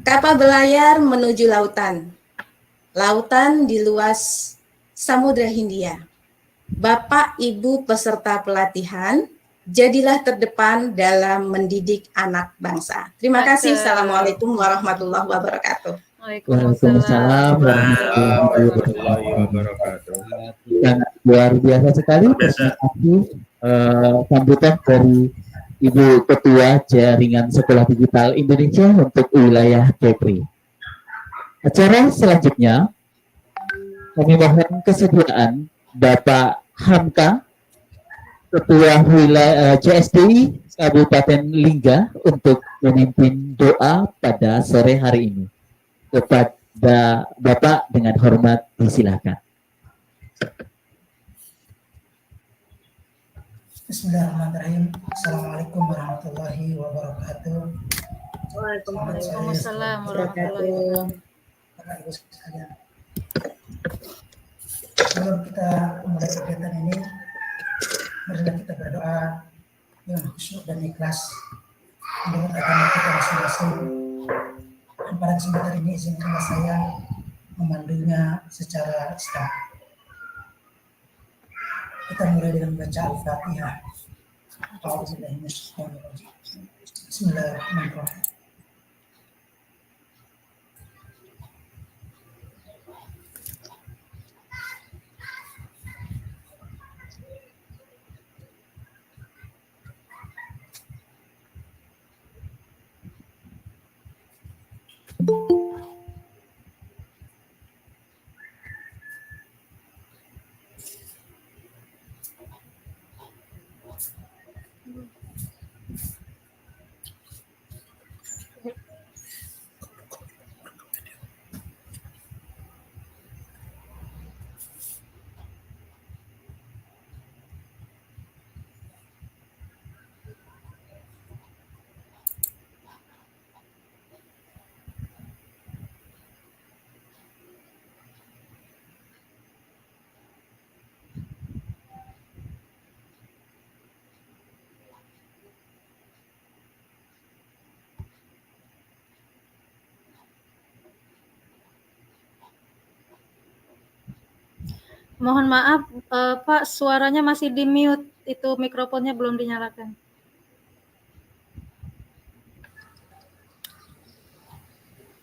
S1: Kapal berlayar menuju lautan. Lautan di luas Samudra Hindia. Bapak Ibu peserta pelatihan, jadilah terdepan dalam mendidik anak bangsa. Terima kasih. Assalamualaikum warahmatullahi wabarakatuh.
S8: Waalaikumsalam
S6: Warahmatullahi wabarakatuh.
S8: Sangat luar biasa sekali. Terima kasih sambutan dari Ibu Ketua Jaringan Sekolah Digital Indonesia untuk wilayah Kepri. Acara selanjutnya kami mohon kesediaan Bapak Hamka, Ketua wilayah JSDI Kabupaten Lingga, untuk memimpin doa pada sore hari ini. Kepada Bapak dengan hormat disilakan.
S10: Bismillahirrahmanirrahim. Assalamualaikum warahmatullahi wabarakatuh.
S7: Waalaikumsalam warahmatullahi wabarakatuh.
S10: Bapak Ibu sekalian, sebelum kita memulai kegiatan ini, marilah kita berdoa yang khusyuk dan ikhlas menurut agama kita masing-masing. Dan pada kesempatan ini izinkanlah saya memandunya secara Islam. Kita mulai dengan membaca Al-Fatihah. Bismillahirrahmanirrahim.
S7: Mohon maaf, Pak, suaranya masih di mute. Itu mikrofonnya belum dinyalakan.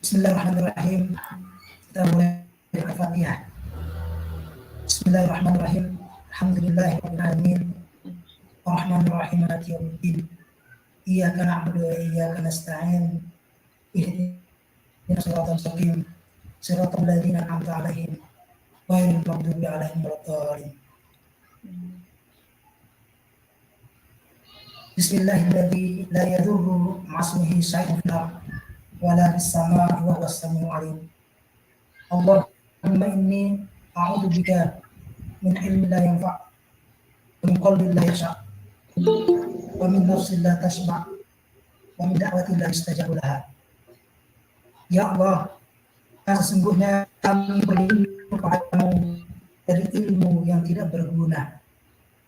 S10: Bismillahirrahmanirrahim. Kita mulai dari Al-Fatihah. Bismillahirrahmanirrahim. Alhamdulillahirabbil alamin. Arrahmanirrahim maliki yaumiddin. Iyyaka na'budu wa iyyaka nasta'in. Ihdinas siratal mustaqim. Siratal ladzina an'amta 'alaihim ghairil maghdubi 'alaihim waladdallin. Bismillahirrahmanirrahim. La yadurru ma'asmihi syai'un fil ardh wala fis samaa'i wa huwas samii'ul 'aliim. Allahumma inni a'udzu bika min ilmin la yanfa' wa min qalbin la yakhsha' wa min nafsin la tashba' wa min da'watin la yustajabu laha. Ya Allah, sesungguhnya kami berlindung kepadamu dari ilmu yang tidak berguna,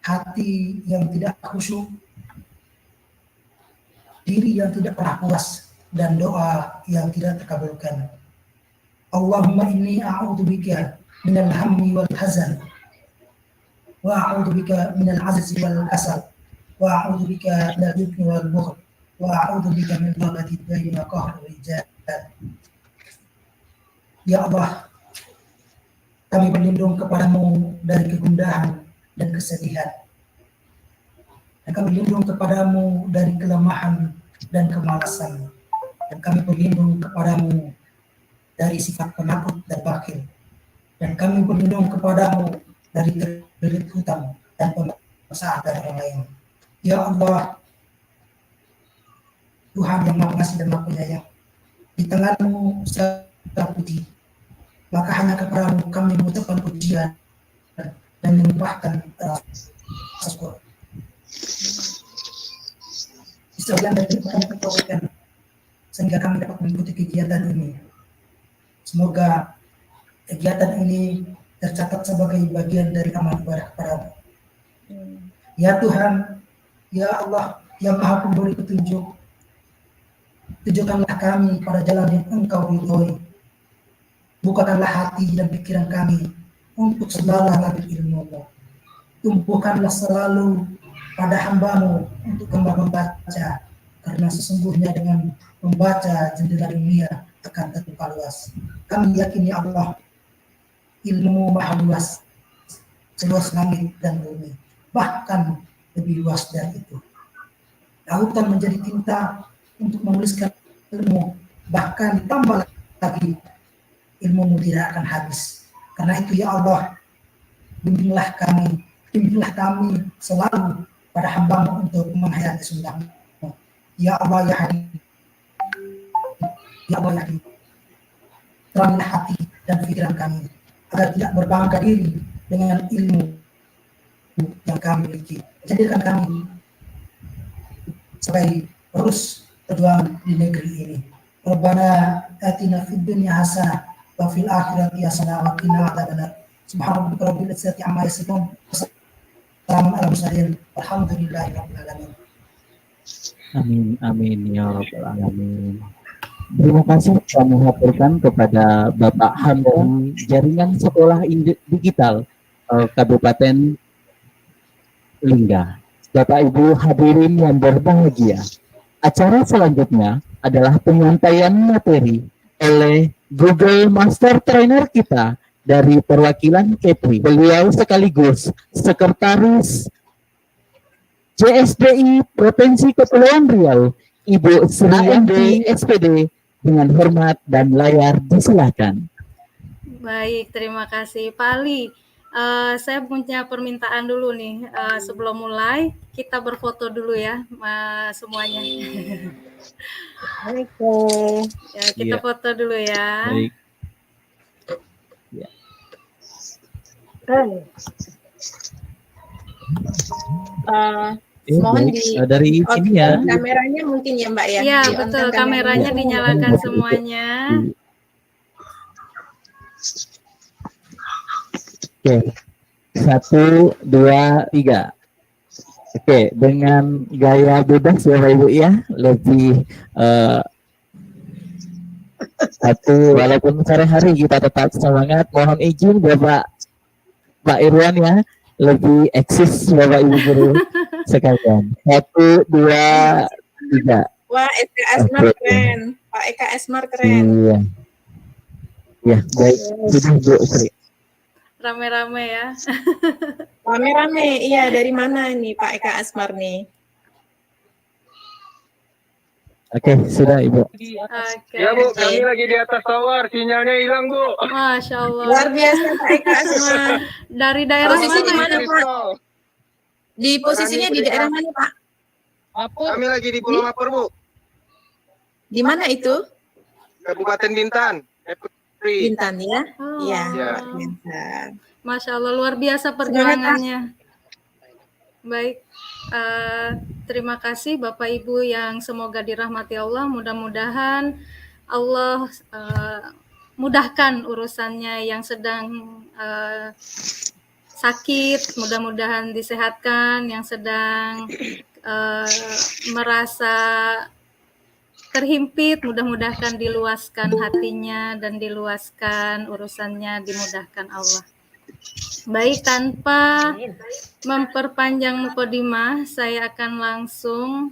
S10: hati yang tidak khusyuk, diri yang tidak pernah puas, dan doa yang tidak terkabulkan. Allahumma inni a'udzubika minal hammi wal hazan, wa a'udzubika minal azzi wal kasal, wa a'udzubika minal jubni wal bukhl, wa a'udzubika min ghalabati ad-dayn wa qahri rijal. Ya Allah, kami berlindung kepadamu dari kegundahan dan kesedihan, dan kami berlindung kepadamu dari kelemahan dan kemalasan, dan kami berlindung kepadamu dari sifat penakut dan bakhil, dan kami berlindung kepadamu dari terlilit hutang dan pemaksaan dari orang lain. Ya Allah, Tuhan yang Maha Pengasih dan Maha Penyayang, di tangan-Mu segala puji, maka hanya kepadamu kami mengucapkan pujian dan menyembahkan syukur. Sebagian dari kami ketahuikan sehingga kami dapat mengikuti kegiatan ini. Semoga kegiatan ini tercatat sebagai bagian dari amal ibadah kepadamu. Ya Tuhan, ya Allah yang Maha Pemberi petunjuk, tunjukkanlah kami pada jalan yang Engkau ridhoi. Bukakanlah hati dan pikiran kami untuk selalu mengambil ilmu-Mu. Tumpuhkanlah selalu pada hamba-Mu untuk kembali membaca, karena sesungguhnya dengan membaca jendela dunia akan terbuka luas. Kami yakin ya Allah, ilmu-Mu maha luas, seluas langit dan bumi, bahkan lebih luas dari itu. Lautan menjadi tinta untuk menuliskan ilmu, bahkan ditambah lagi, ilmu-Mu tidak akan habis. Karena itu ya Allah, bimbinglah kami selalu pada hamba-Mu untuk menghayati sunnah-Mu. Ya Allah ya Hadi, ya Allah ya Hadi, terangilah hati dan pikiran kami agar tidak berbangga diri dengan ilmu yang kami miliki. Jadikan kami sebagai terus perjuangan di negeri ini. Rabbana atina fid dunya hasanah wa fil akhirati hasanah wa qina adzabannar. Subhanarabbika rabbil izzati amma yasifun. Assalamu alaikum warahmatullahi wabarakatuh.
S8: Amin, amin ya rabbal alamin. Terima kasih telah melaporkan kepada Bapak Hamdan Jaringan Sekolah Digital Kabupaten Lingga. Bapak Ibu hadirin yang berbahagia, acara selanjutnya adalah penyampaian materi oleh Google Master Trainer kita dari perwakilan Kepri. Beliau sekaligus Sekretaris JSDI Provinsi Kepulauan Riau, Ibu Sriyanti SPD, dengan hormat dan layar disilakan.
S7: Baik, terima kasih Pak Ali. Saya punya permintaan dulu nih, sebelum mulai kita berfoto dulu ya semuanya.
S1: Oke.
S7: Ya, kita foto dulu ya.
S8: Baik. Ya.
S1: Mohon
S8: baik. Dari sini ya.
S1: Kameranya mungkin ya Mbak ya.
S7: Iya betul, kameranya dinyalakan semuanya.
S8: Oke, 1, 2, 3. Oke, dengan gaya bebas ya Bapak Ibu ya, lebih satu, walaupun sore hari kita tetap semangat. Mohon izin Bapak Pak Irwan ya, lebih eksis Bapak Ibu guru sekalian. 1, 2, 3.
S1: Wah, Eka Asmar
S8: Oke.
S1: keren. Pak Eka Asmar keren.
S8: Iya. Ya, baik. Sudah Bu Sri.
S7: Rame-rame ya.
S1: Rame-rame. Iya, dari mana nih Pak Eka Asmar nih?
S8: Oke, sudah Ibu.
S7: Oke.
S11: Ya Bu, kami lagi di atas tower, sinyalnya hilang Bu.
S7: Masya Allah.
S1: Luar biasa Pak Eka Asmar.
S7: Dari daerah
S1: Posisi di
S7: mana?
S1: mana Pak? Di posisinya di daerah mana Pak?
S11: Kami lagi di Pulau Mapur Bu,
S1: Di mana itu?
S11: Kabupaten Bintan. Kepri.
S1: Bintan ya?
S7: Oh,
S1: Iya.
S11: Ya.
S1: Bintan.
S7: Masya Allah, luar biasa perjuangannya. Baik, terima kasih Bapak Ibu yang semoga dirahmati Allah. Mudah-mudahan Allah mudahkan urusannya yang sedang sakit, mudah-mudahan disehatkan, yang sedang merasa terhimpit, mudah-mudahan diluaskan hatinya dan diluaskan urusannya, dimudahkan Allah. Baik, tanpa memperpanjang mukadimah, saya akan langsung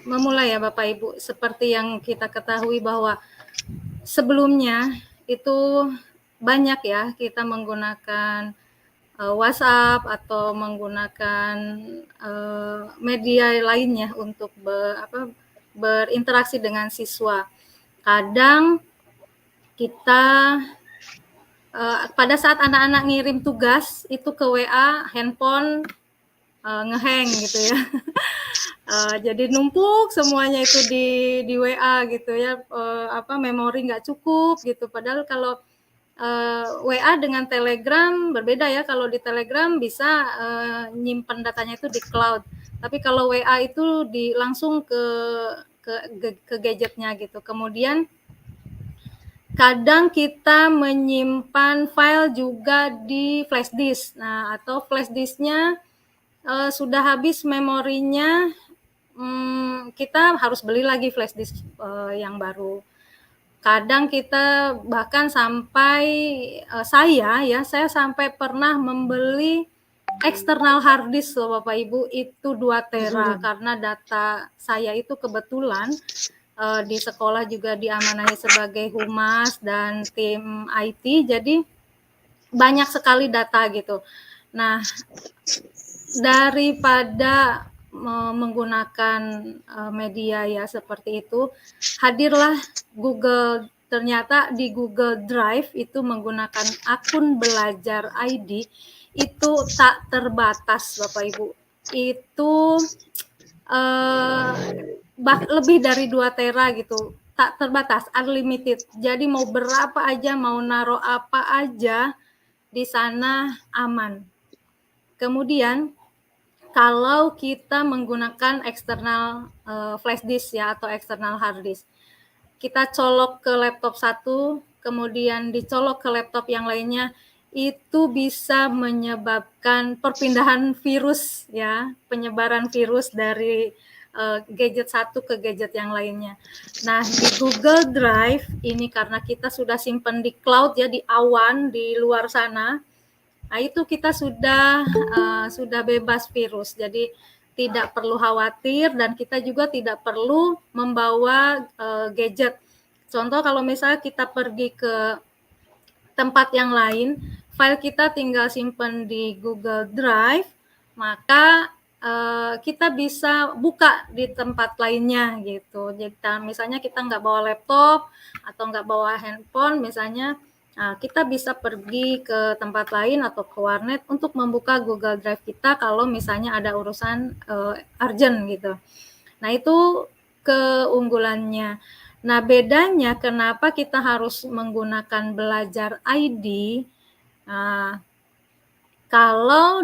S7: memulai ya Bapak Ibu. Seperti yang kita ketahui bahwa sebelumnya itu banyak ya kita menggunakan WhatsApp atau menggunakan media lainnya untuk berinteraksi dengan siswa. Kadang kita pada saat anak-anak ngirim tugas itu ke WA, handphone ngehang gitu ya. Jadi numpuk semuanya itu di WA gitu ya, memori nggak cukup gitu. Padahal kalau WA dengan Telegram berbeda ya. Kalau di Telegram bisa nyimpen datanya itu di cloud. Tapi kalau WA itu langsung ke gadgetnya gitu. Kemudian kadang kita menyimpan file juga di flash disk. Nah, atau flash disknya sudah habis memorinya, kita harus beli lagi flash disk yang baru. Kadang kita bahkan sampai saya sampai pernah membeli eksternal hard disk loh Bapak Ibu, itu 2 tera karena data saya itu kebetulan di sekolah juga diamanahi sebagai humas dan tim IT, jadi banyak sekali data gitu. Nah, daripada menggunakan media ya seperti itu, hadirlah Google. Ternyata di Google Drive itu menggunakan akun belajar ID itu tak terbatas Bapak Ibu. Itu lebih dari 2 tera gitu, tak terbatas, unlimited. Jadi mau berapa aja, mau naruh apa aja di sana aman. Kemudian kalau kita menggunakan eksternal flash disk ya atau eksternal hard disk, kita colok ke laptop satu, kemudian dicolok ke laptop yang lainnya, itu bisa menyebabkan perpindahan virus ya, penyebaran virus dari gadget satu ke gadget yang lainnya. Nah, di Google Drive ini karena kita sudah simpan di cloud ya, di awan di luar sana. Nah, itu kita sudah bebas virus. Jadi tidak perlu khawatir dan kita juga tidak perlu membawa gadget. Contoh kalau misalnya kita pergi ke tempat yang lain, file kita tinggal simpan di Google Drive, maka kita bisa buka di tempat lainnya gitu. Jadi misalnya kita nggak bawa laptop atau nggak bawa handphone misalnya, kita bisa pergi ke tempat lain atau ke warnet untuk membuka Google Drive kita kalau misalnya ada urusan urgent gitu. Nah, itu keunggulannya. Nah, bedanya kenapa kita harus menggunakan belajar ID, kalau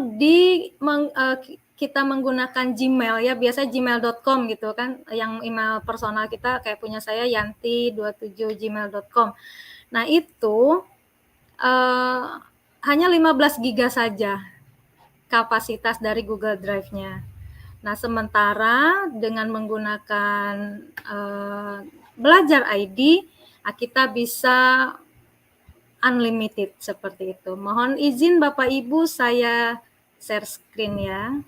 S7: kita menggunakan Gmail ya, biasa gmail.com gitu kan, yang email personal kita kayak punya saya yanti27gmail.com. Nah, itu hanya 15 GB saja kapasitas dari Google Drive-nya. Nah, sementara dengan menggunakan belajar ID, kita bisa unlimited seperti itu. Mohon izin Bapak Ibu saya share screen ya.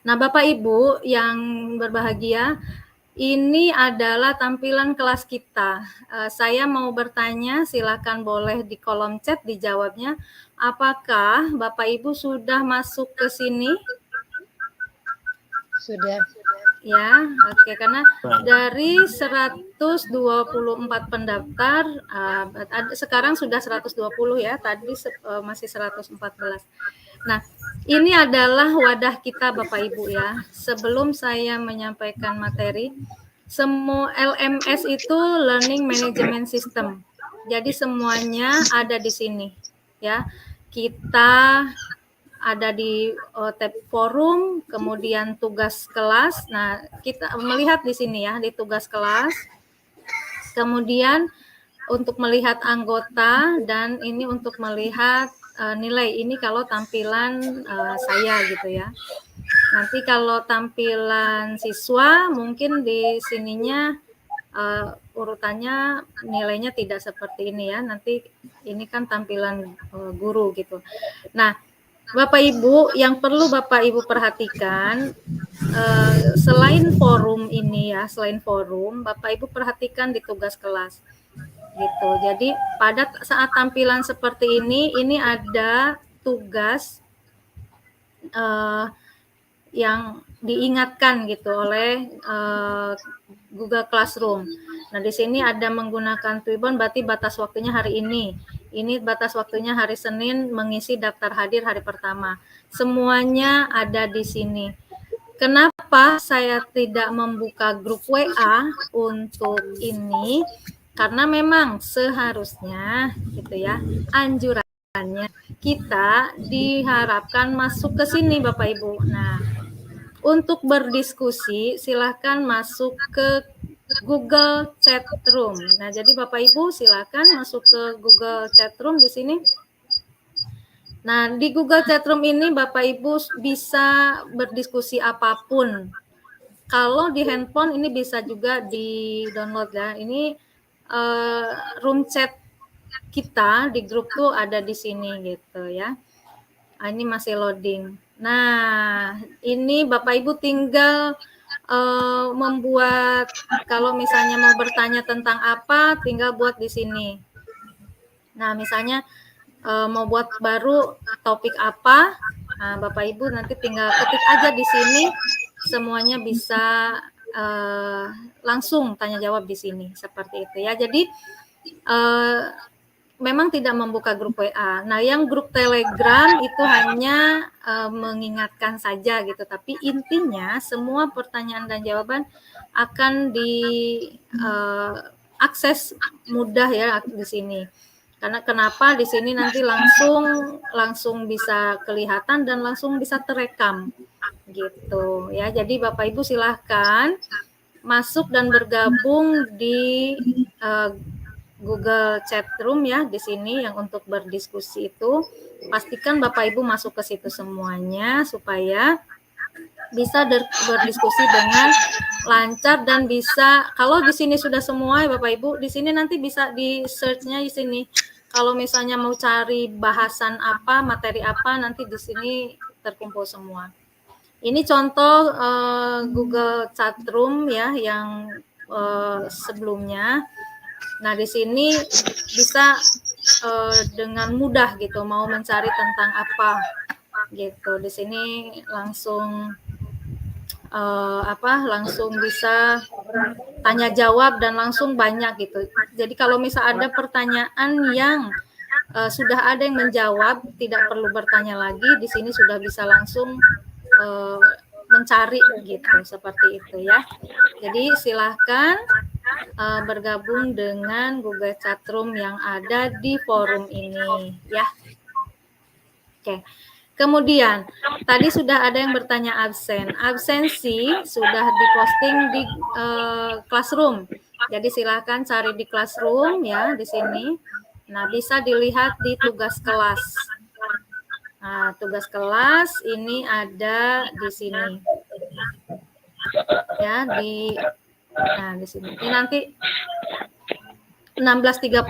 S7: Nah, Bapak Ibu yang berbahagia, ini adalah tampilan kelas kita. Saya mau bertanya, silakan boleh di kolom chat dijawabnya. Apakah Bapak Ibu sudah masuk ke sini?
S4: Sudah.
S7: Ya, oke. Karena dari 124 pendaftar, sekarang sudah 120 ya, tadi masih 114. Nah, ini adalah wadah kita Bapak Ibu ya. Sebelum saya menyampaikan materi, semua LMS itu Learning Management System. Jadi semuanya ada di sini ya. Kita ada di tab forum, kemudian tugas kelas. Nah, kita melihat di sini ya, di tugas kelas. Kemudian untuk melihat anggota dan ini untuk melihat nilai. Ini kalau tampilan saya gitu ya. Nanti kalau tampilan siswa mungkin di sininya urutannya nilainya tidak seperti ini ya. Nanti ini kan tampilan guru gitu. Nah, Bapak Ibu yang perlu Bapak Ibu perhatikan selain forum ini ya, selain forum, Bapak Ibu perhatikan di tugas kelas. Gitu. Jadi pada saat tampilan seperti ini ada tugas yang diingatkan gitu oleh Google Classroom. Nah, di sini ada menggunakan Twibbon, berarti batas waktunya hari ini. Ini batas waktunya hari Senin mengisi daftar hadir hari pertama. Semuanya ada di sini. Kenapa saya tidak membuka grup WA untuk ini? Karena memang seharusnya gitu ya, anjurannya kita diharapkan masuk ke sini Bapak Ibu. Nah, untuk berdiskusi silahkan masuk ke Google Chat Room. Nah, jadi Bapak Ibu silahkan masuk ke Google Chat Room di sini. Nah, di Google Chat Room ini Bapak Ibu bisa berdiskusi apapun. Kalau di handphone ini bisa juga di-download ya. Ini room chat kita di grup tuh ada di sini gitu ya. Ini masih loading. Nah, ini Bapak Ibu tinggal membuat, kalau misalnya mau bertanya tentang apa, tinggal buat di sini. Nah, misalnya mau buat baru topik apa, nah, Bapak Ibu nanti tinggal ketik aja di sini, semuanya bisa langsung tanya jawab di sini seperti itu ya. Jadi memang tidak membuka grup WA. Nah, yang grup Telegram itu hanya mengingatkan saja gitu. Tapi intinya semua pertanyaan dan jawaban akan diakses mudah ya di sini. Karena kenapa di sini nanti langsung bisa kelihatan dan langsung bisa terekam gitu ya. Jadi Bapak Ibu silahkan masuk dan bergabung di Google Chat Room ya di sini yang untuk berdiskusi itu. Pastikan Bapak Ibu masuk ke situ semuanya supaya bisa berdiskusi dengan lancar dan bisa, kalau di sini sudah semua ya Bapak Ibu, di sini nanti bisa di search-nya di sini. Kalau misalnya mau cari bahasan apa, materi apa, nanti di sini terkumpul semua. Ini contoh Google Chat Room ya yang sebelumnya. Nah, di sini bisa dengan mudah gitu mau mencari tentang apa gitu. Di sini langsung langsung bisa tanya jawab dan langsung banyak gitu. Jadi kalau misal ada pertanyaan yang sudah ada yang menjawab, tidak perlu bertanya lagi, di sini sudah bisa langsung mencari gitu, seperti itu ya. Jadi silahkan bergabung dengan Google Chat Room yang ada di forum ini ya. Oke. Kemudian tadi sudah ada yang bertanya absen. Absensi sudah diposting di Classroom. Jadi silahkan cari di Classroom ya di sini. Nah, bisa dilihat di tugas kelas. Nah, tugas kelas ini ada di sini. Ya, di sini. Ini nanti 16.30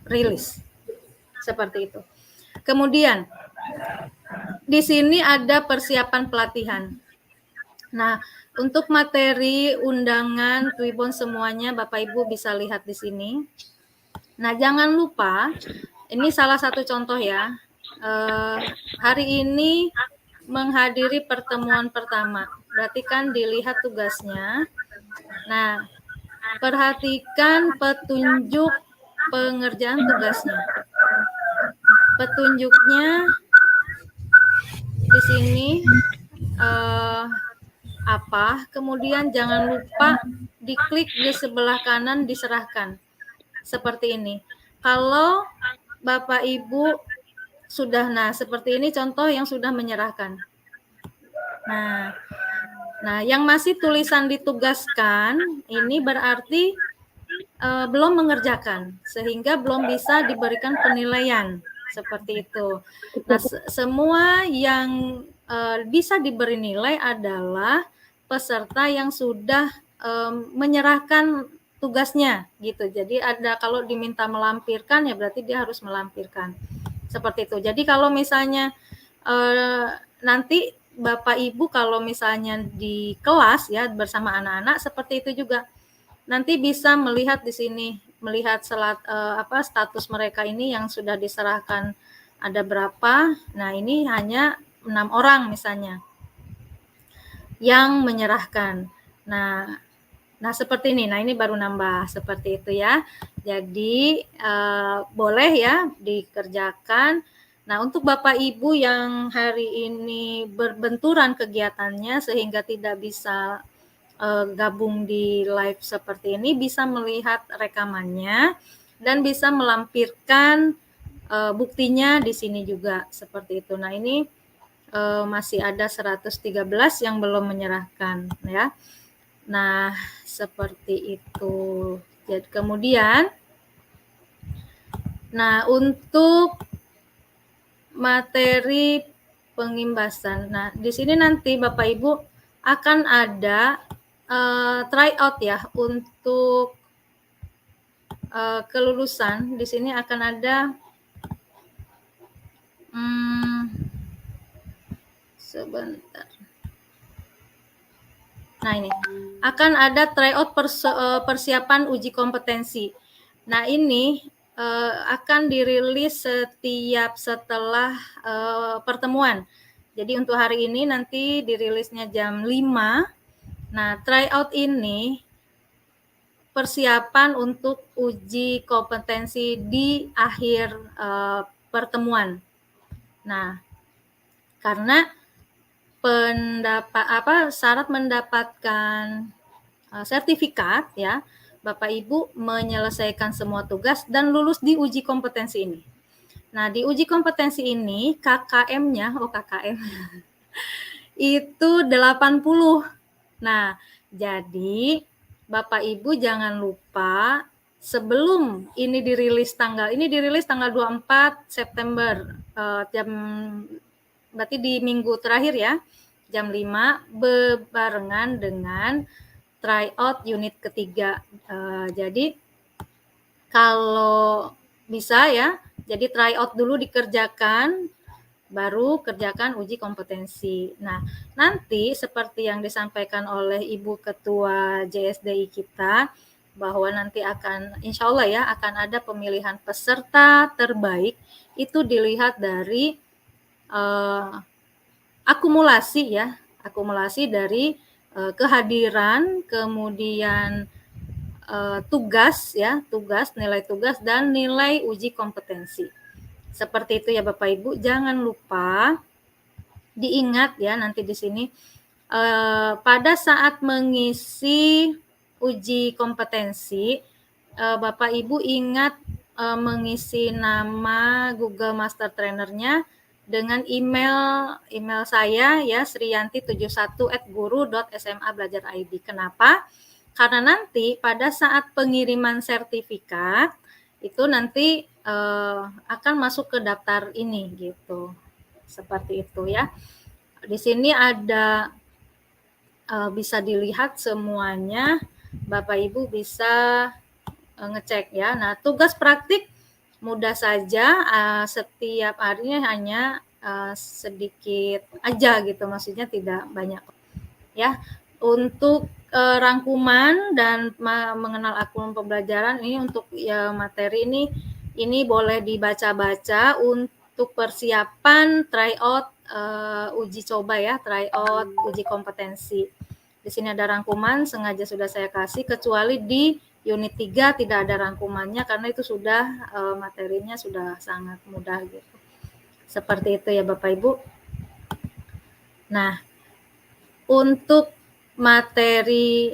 S7: rilis. Seperti itu. Kemudian di sini ada persiapan pelatihan. Nah, untuk materi undangan Twibbon semuanya Bapak Ibu bisa lihat di sini. Nah, jangan lupa ini salah satu contoh ya. Hari ini menghadiri pertemuan pertama. Berarti kan dilihat tugasnya. Nah, perhatikan petunjuk pengerjaan tugasnya. Petunjuknya di sini apa? Kemudian jangan lupa diklik di sebelah kanan diserahkan. Seperti ini. Kalau Bapak Ibu sudah, seperti ini contoh yang sudah menyerahkan. Nah, yang masih tulisan ditugaskan, ini berarti belum mengerjakan, sehingga belum bisa diberikan penilaian, seperti itu. Nah, semua yang bisa diberi nilai adalah peserta yang sudah menyerahkan tugasnya, gitu. Jadi ada kalau diminta melampirkan, ya berarti dia harus melampirkan. Seperti itu. Jadi kalau misalnya nanti Bapak Ibu kalau misalnya di kelas ya bersama anak-anak seperti itu juga nanti bisa melihat di sini, melihat status mereka ini yang sudah diserahkan ada berapa. Nah, ini hanya 6 orang misalnya yang menyerahkan. Nah seperti ini. Nah, ini baru nambah seperti itu ya. Jadi boleh ya dikerjakan. Nah, untuk Bapak Ibu yang hari ini berbenturan kegiatannya sehingga tidak bisa gabung di live seperti ini, bisa melihat rekamannya dan bisa melampirkan buktinya di sini juga seperti itu. Nah, ini masih ada 113 yang belum menyerahkan ya. Nah, seperti itu. Jadi kemudian, nah untuk materi pengimbasan, nah di sini nanti Bapak Ibu akan ada tryout ya untuk kelulusan. Di sini akan ada sebentar. Nah, ini akan ada tryout persiapan uji kompetensi. Nah, ini akan dirilis setiap setelah pertemuan. Jadi untuk hari ini nanti dirilisnya jam 5. Nah, tryout ini persiapan untuk uji kompetensi di akhir pertemuan. Nah, karena syarat mendapatkan sertifikat ya, Bapak Ibu menyelesaikan semua tugas dan lulus di uji kompetensi ini. Nah, di uji kompetensi ini KKM-nya, KKM itu 80. Nah, jadi Bapak Ibu jangan lupa sebelum ini dirilis tanggal 24 September berarti di minggu terakhir ya, jam 5 bebarengan dengan tryout unit ketiga. Jadi kalau bisa ya, jadi tryout dulu dikerjakan, baru kerjakan uji kompetensi. Nah, nanti seperti yang disampaikan oleh Ibu Ketua JSDI kita, bahwa nanti akan, insya Allah ya, akan ada pemilihan peserta terbaik, itu dilihat dari akumulasi ya, akumulasi dari kehadiran, kemudian tugas ya, nilai tugas dan nilai uji kompetensi. Seperti itu ya Bapak Ibu, jangan lupa diingat ya nanti di sini pada saat mengisi uji kompetensi Bapak Ibu ingat mengisi nama Google Master Trainer-nya dengan email saya ya, sriyanti71@guru.sma-belajar.id. Kenapa? Karena nanti pada saat pengiriman sertifikat itu nanti akan masuk ke daftar ini gitu. seperti itu ya. Di sini ada bisa dilihat semuanya, Bapak Ibu bisa ngecek ya. Nah, tugas praktik mudah saja, setiap harinya hanya sedikit aja gitu, maksudnya tidak banyak ya. Untuk rangkuman dan mengenal akun pembelajaran ini untuk ya materi ini boleh dibaca-baca untuk persiapan tryout uji coba ya, tryout uji kompetensi. Di sini ada rangkuman, sengaja sudah saya kasih, kecuali di unit 3 tidak ada rangkumannya karena itu sudah materinya sudah sangat mudah gitu. Seperti itu ya Bapak Ibu. Nah, untuk materi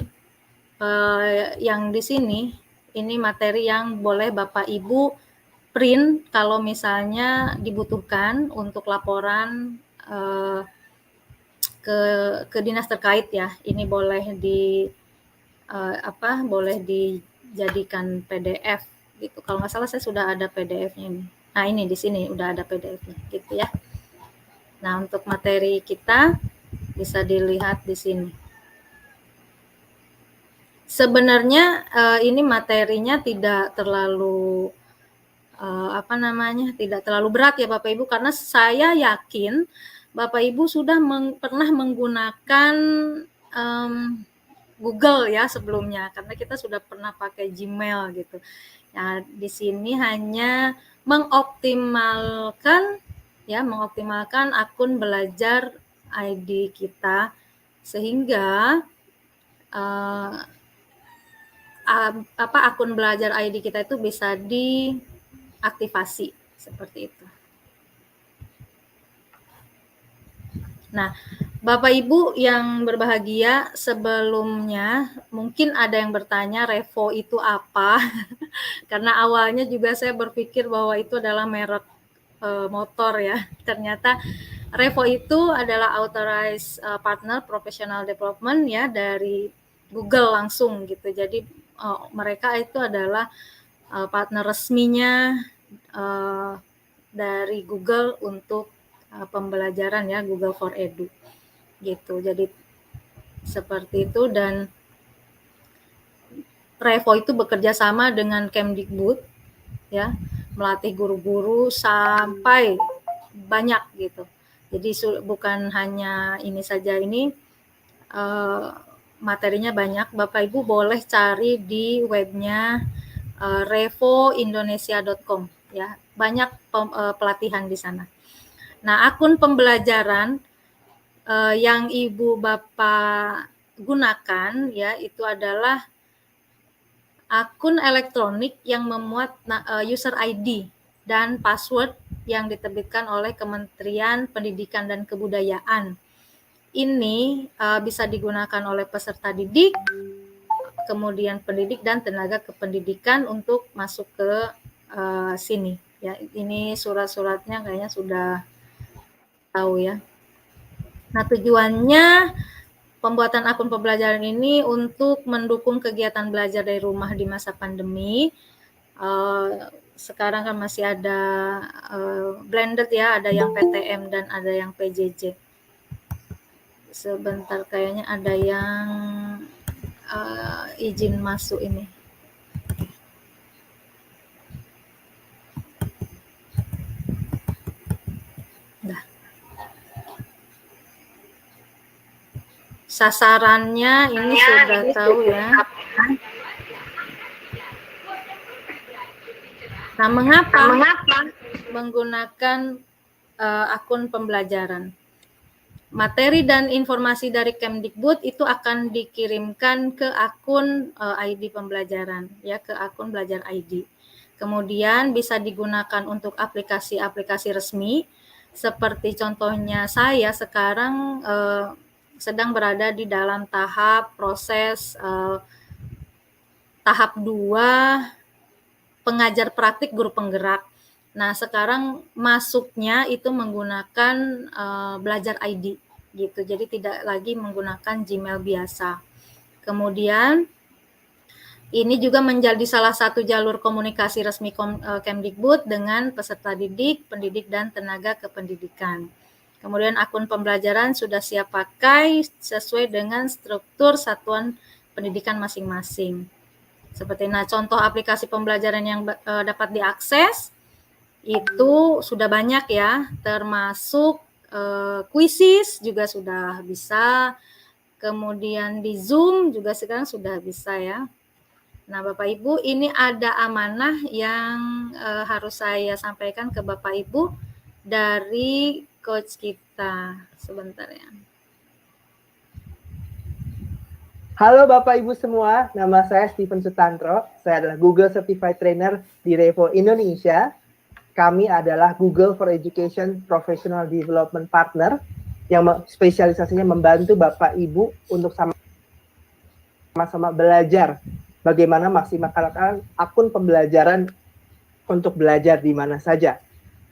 S7: yang di sini, ini materi yang boleh Bapak Ibu print kalau misalnya dibutuhkan untuk laporan ke dinas terkait ya. Ini boleh boleh dijadikan PDF gitu. Kalau nggak salah saya sudah ada PDF-nya ini. Nah, ini di sini udah ada PDF-nya gitu ya. Nah, untuk materi kita bisa dilihat di sini. Sebenarnya ini materinya tidak terlalu tidak terlalu berat ya Bapak Ibu, karena saya yakin Bapak Ibu sudah pernah menggunakan Google ya sebelumnya, karena kita sudah pernah pakai Gmail gitu. Nah, di sini hanya mengoptimalkan akun belajar ID kita sehingga akun belajar ID kita itu bisa diaktifasi seperti itu. Nah, Bapak Ibu yang berbahagia, sebelumnya mungkin ada yang bertanya Revo itu apa? Karena awalnya juga saya berpikir bahwa itu adalah merek motor ya. Ternyata Revo itu adalah authorized partner professional development ya dari Google langsung gitu. Jadi mereka itu adalah partner resminya dari Google untuk pembelajaran ya, Google for Edu gitu. Jadi seperti itu, dan Revo itu bekerja sama dengan Kemdikbud ya, melatih guru-guru sampai banyak gitu. Jadi bukan hanya ini saja, ini materinya banyak. Bapak Ibu boleh cari di webnya revoindonesia.com ya, banyak pelatihan di sana. Nah, akun pembelajaran yang Ibu Bapak gunakan ya itu adalah akun elektronik yang memuat user ID dan password yang diterbitkan oleh Kementerian Pendidikan dan Kebudayaan. Ini bisa digunakan oleh peserta didik, kemudian pendidik dan tenaga kependidikan untuk masuk ke sini. Ya, ini surat-suratnya kayaknya sudah tahu ya. Nah, tujuannya pembuatan akun pembelajaran ini untuk mendukung kegiatan belajar dari rumah di masa pandemi. Sekarang kan masih ada blended ya, ada yang PTM dan ada yang PJJ. Sebentar, kayaknya ada yang izin masuk ini. Sasarannya ini sudah tahu ya. Nah, mengapa menggunakan akun pembelajaran? Materi dan informasi dari Kemdikbud itu akan dikirimkan ke akun ID pembelajaran, ya, ke akun belajar ID. Kemudian bisa digunakan untuk aplikasi-aplikasi resmi, seperti contohnya saya sekarang sedang berada di dalam tahap proses tahap 2 pengajar praktik guru penggerak. Nah, sekarang masuknya itu menggunakan belajar ID gitu. Jadi tidak lagi menggunakan Gmail biasa. Kemudian ini juga menjadi salah satu jalur komunikasi resmi Kemdikbud dengan peserta didik, pendidik dan tenaga kependidikan. Kemudian akun pembelajaran sudah siap pakai sesuai dengan struktur satuan pendidikan masing-masing. Seperti contoh aplikasi pembelajaran yang dapat diakses itu sudah banyak ya, termasuk Quizzes juga sudah bisa, kemudian di Zoom juga sekarang sudah bisa ya. Nah, Bapak Ibu, ini ada amanah yang harus saya sampaikan ke Bapak Ibu dari coach kita. Sebentar ya.
S12: Halo Bapak Ibu semua, nama saya Steven Sutantro. Saya adalah Google Certified Trainer di Revo Indonesia. Kami adalah Google for Education Professional Development Partner yang spesialisasinya membantu Bapak Ibu untuk sama-sama belajar bagaimana maksimalkan akun pembelajaran untuk belajar di mana saja.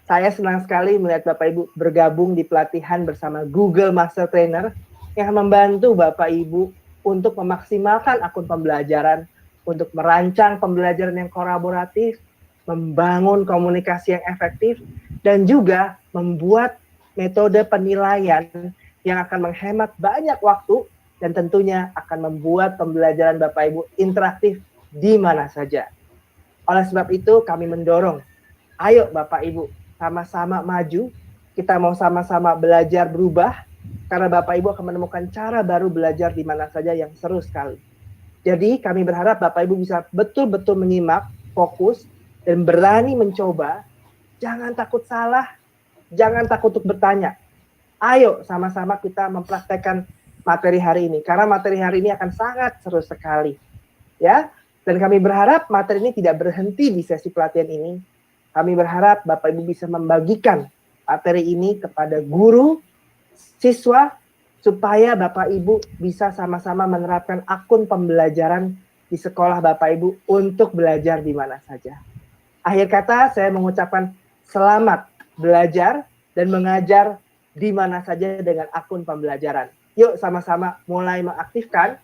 S12: Saya senang sekali melihat Bapak Ibu bergabung di pelatihan bersama Google Master Trainer yang membantu Bapak Ibu untuk memaksimalkan akun pembelajaran, untuk merancang pembelajaran yang kolaboratif, membangun komunikasi yang efektif, dan juga membuat metode penilaian yang akan menghemat banyak waktu dan tentunya akan membuat pembelajaran Bapak Ibu interaktif di mana saja. Oleh sebab itu kami mendorong, ayo Bapak Ibu sama-sama maju, kita mau sama-sama belajar berubah, karena Bapak Ibu akan menemukan cara baru belajar di mana saja yang seru sekali. Jadi kami berharap Bapak Ibu bisa betul-betul menyimak, fokus, dan berani mencoba. Jangan takut salah, jangan takut untuk bertanya. Ayo sama-sama kita mempraktekkan materi hari ini, karena materi hari ini akan sangat seru sekali. Ya, dan kami berharap materi ini tidak berhenti di sesi pelatihan ini. Kami berharap Bapak Ibu bisa membagikan materi ini kepada guru, siswa, supaya Bapak Ibu bisa sama-sama menerapkan akun pembelajaran di sekolah Bapak Ibu untuk belajar di mana saja. Akhir kata, saya mengucapkan selamat belajar dan mengajar di mana saja dengan akun pembelajaran. Yuk sama-sama mulai mengaktifkan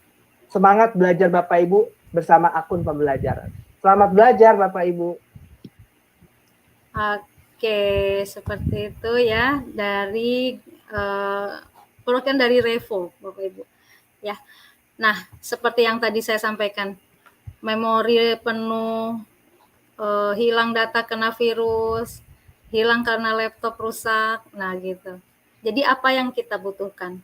S12: semangat belajar Bapak Ibu bersama akun pembelajaran. Selamat belajar Bapak Ibu.
S7: Oke, seperti itu ya dari program dari Revo, Bapak Ibu. Ya. Nah, seperti yang tadi saya sampaikan, memori penuh, hilang data kena virus, hilang karena laptop rusak, nah gitu. Jadi apa yang kita butuhkan?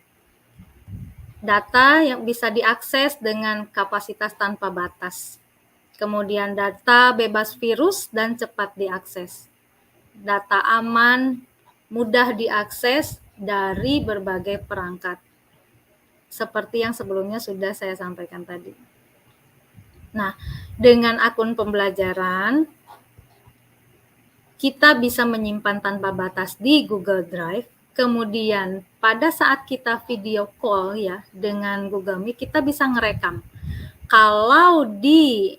S7: Data yang bisa diakses dengan kapasitas tanpa batas. Kemudian data bebas virus dan cepat diakses. Data aman, mudah diakses dari berbagai perangkat. Seperti yang sebelumnya sudah saya sampaikan tadi. Nah, dengan akun pembelajaran, kita bisa menyimpan tanpa batas di Google Drive. Kemudian pada saat kita video call ya dengan Google Meet, kita bisa ngerekam. Kalau di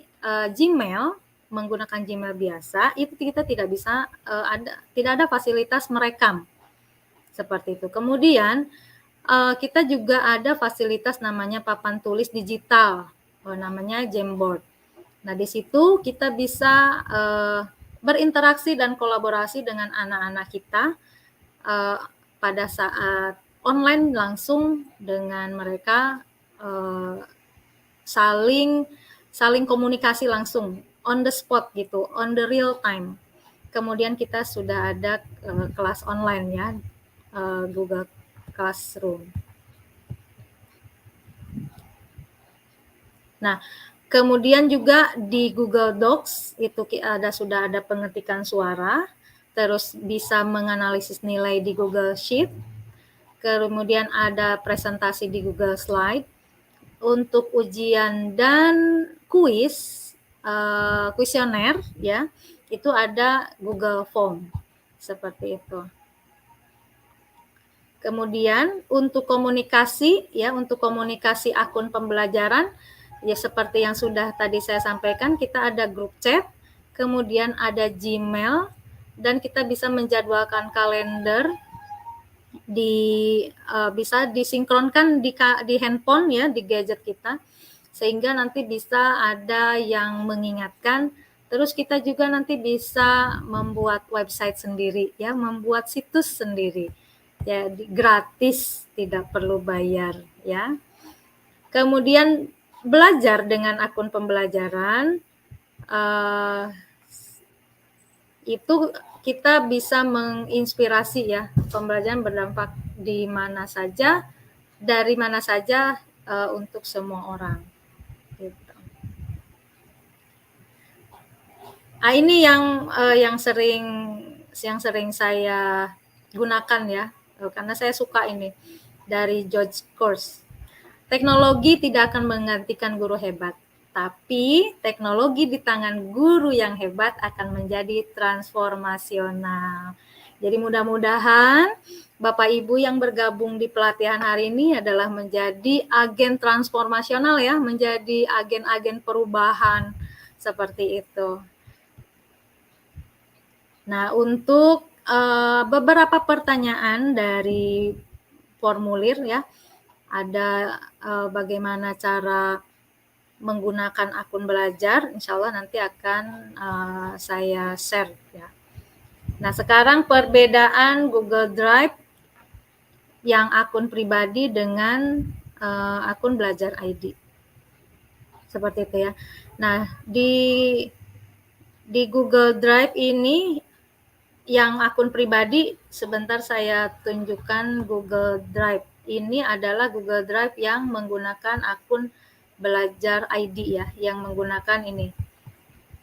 S7: Gmail, menggunakan Gmail biasa, itu kita tidak bisa tidak ada fasilitas merekam. Seperti itu. Kemudian kita juga ada fasilitas namanya papan tulis digital, namanya Jamboard. Nah, di situ kita bisa berinteraksi dan kolaborasi dengan anak-anak kita pada saat online langsung dengan mereka, saling komunikasi langsung, on the spot gitu, on the real time. Kemudian kita sudah ada kelas online ya, Google Classroom. Nah, kemudian juga di Google Docs itu sudah ada pengetikan suara, terus bisa menganalisis nilai di Google Sheet, kemudian ada presentasi di Google Slide. Untuk ujian dan kuesioner ya, itu ada Google Form seperti itu. Kemudian untuk komunikasi ya, untuk komunikasi akun pembelajaran ya seperti yang sudah tadi saya sampaikan, kita ada grup chat, kemudian ada Gmail, dan kita bisa menjadwalkan kalender bisa disinkronkan di handphone ya, di gadget kita, sehingga nanti bisa ada yang mengingatkan. Terus kita juga nanti bisa membuat website sendiri ya, membuat situs sendiri. Jadi gratis, tidak perlu bayar ya. Kemudian belajar dengan akun pembelajaran itu kita bisa menginspirasi ya, pembelajaran berdampak di mana saja, dari mana saja untuk semua orang. Gitu. Ini yang sering saya gunakan ya, karena saya suka ini dari George Course. Teknologi tidak akan menggantikan guru hebat, tapi teknologi di tangan guru yang hebat akan menjadi transformasional. Jadi mudah-mudahan Bapak Ibu yang bergabung di pelatihan hari ini adalah menjadi agen transformasional ya, menjadi agen-agen perubahan seperti itu. Nah, untuk beberapa pertanyaan dari formulir ya, ada bagaimana cara menggunakan akun belajar, insya Allah nanti akan saya share ya. Nah, sekarang perbedaan Google Drive yang akun pribadi dengan akun belajar ID. Seperti itu ya. Nah, di Google Drive ini yang akun pribadi, sebentar saya tunjukkan Google Drive. Ini adalah Google Drive yang menggunakan akun belajar ID ya, yang menggunakan ini.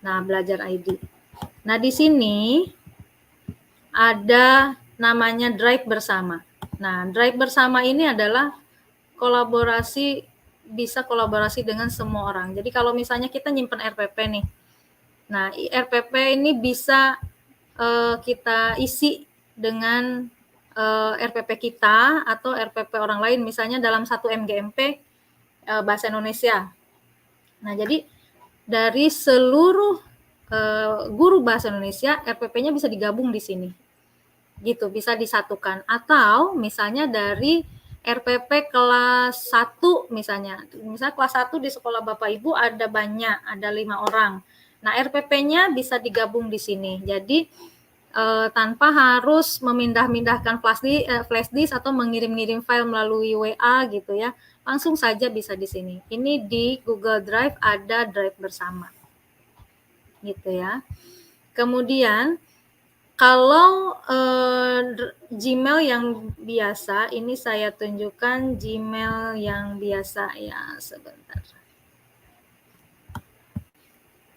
S7: Nah, belajar ID. Nah, di sini ada namanya Drive bersama. Nah, Drive bersama ini adalah kolaborasi, bisa kolaborasi dengan semua orang. Jadi kalau misalnya kita nyimpen RPP nih. Nah, RPP ini bisa kita isi dengan RPP kita atau RPP orang lain, misalnya dalam 1 MGMP bahasa Indonesia. Nah, jadi dari seluruh guru bahasa Indonesia, RPP-nya bisa digabung di sini. Gitu, bisa disatukan. Atau misalnya dari RPP kelas 1 misalnya. Misalnya kelas 1 di sekolah Bapak Ibu ada banyak, ada 5 orang. Nah, RPP-nya bisa digabung di sini. Jadi tanpa harus memindah-mindahkan flash disk atau mengirim-ngirim file melalui WA gitu ya. Langsung saja bisa di sini. Ini di Google Drive ada Drive bersama. Gitu ya. Kemudian kalau Gmail yang biasa, ini saya tunjukkan Gmail yang biasa ya, sebentar.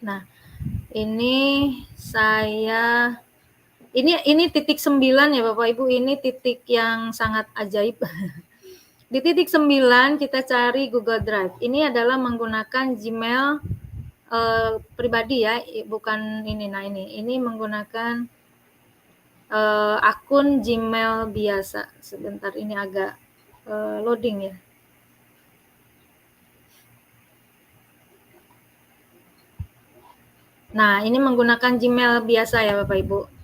S7: Nah, ini saya ini titik 9 ya Bapak Ibu, ini titik yang sangat ajaib. Di titik 9 kita cari Google Drive. Ini adalah menggunakan Gmail pribadi ya, bukan ini. Nah, ini menggunakan akun Gmail biasa. Sebentar, ini agak loading ya. Nah, ini menggunakan Gmail biasa ya Bapak Ibu.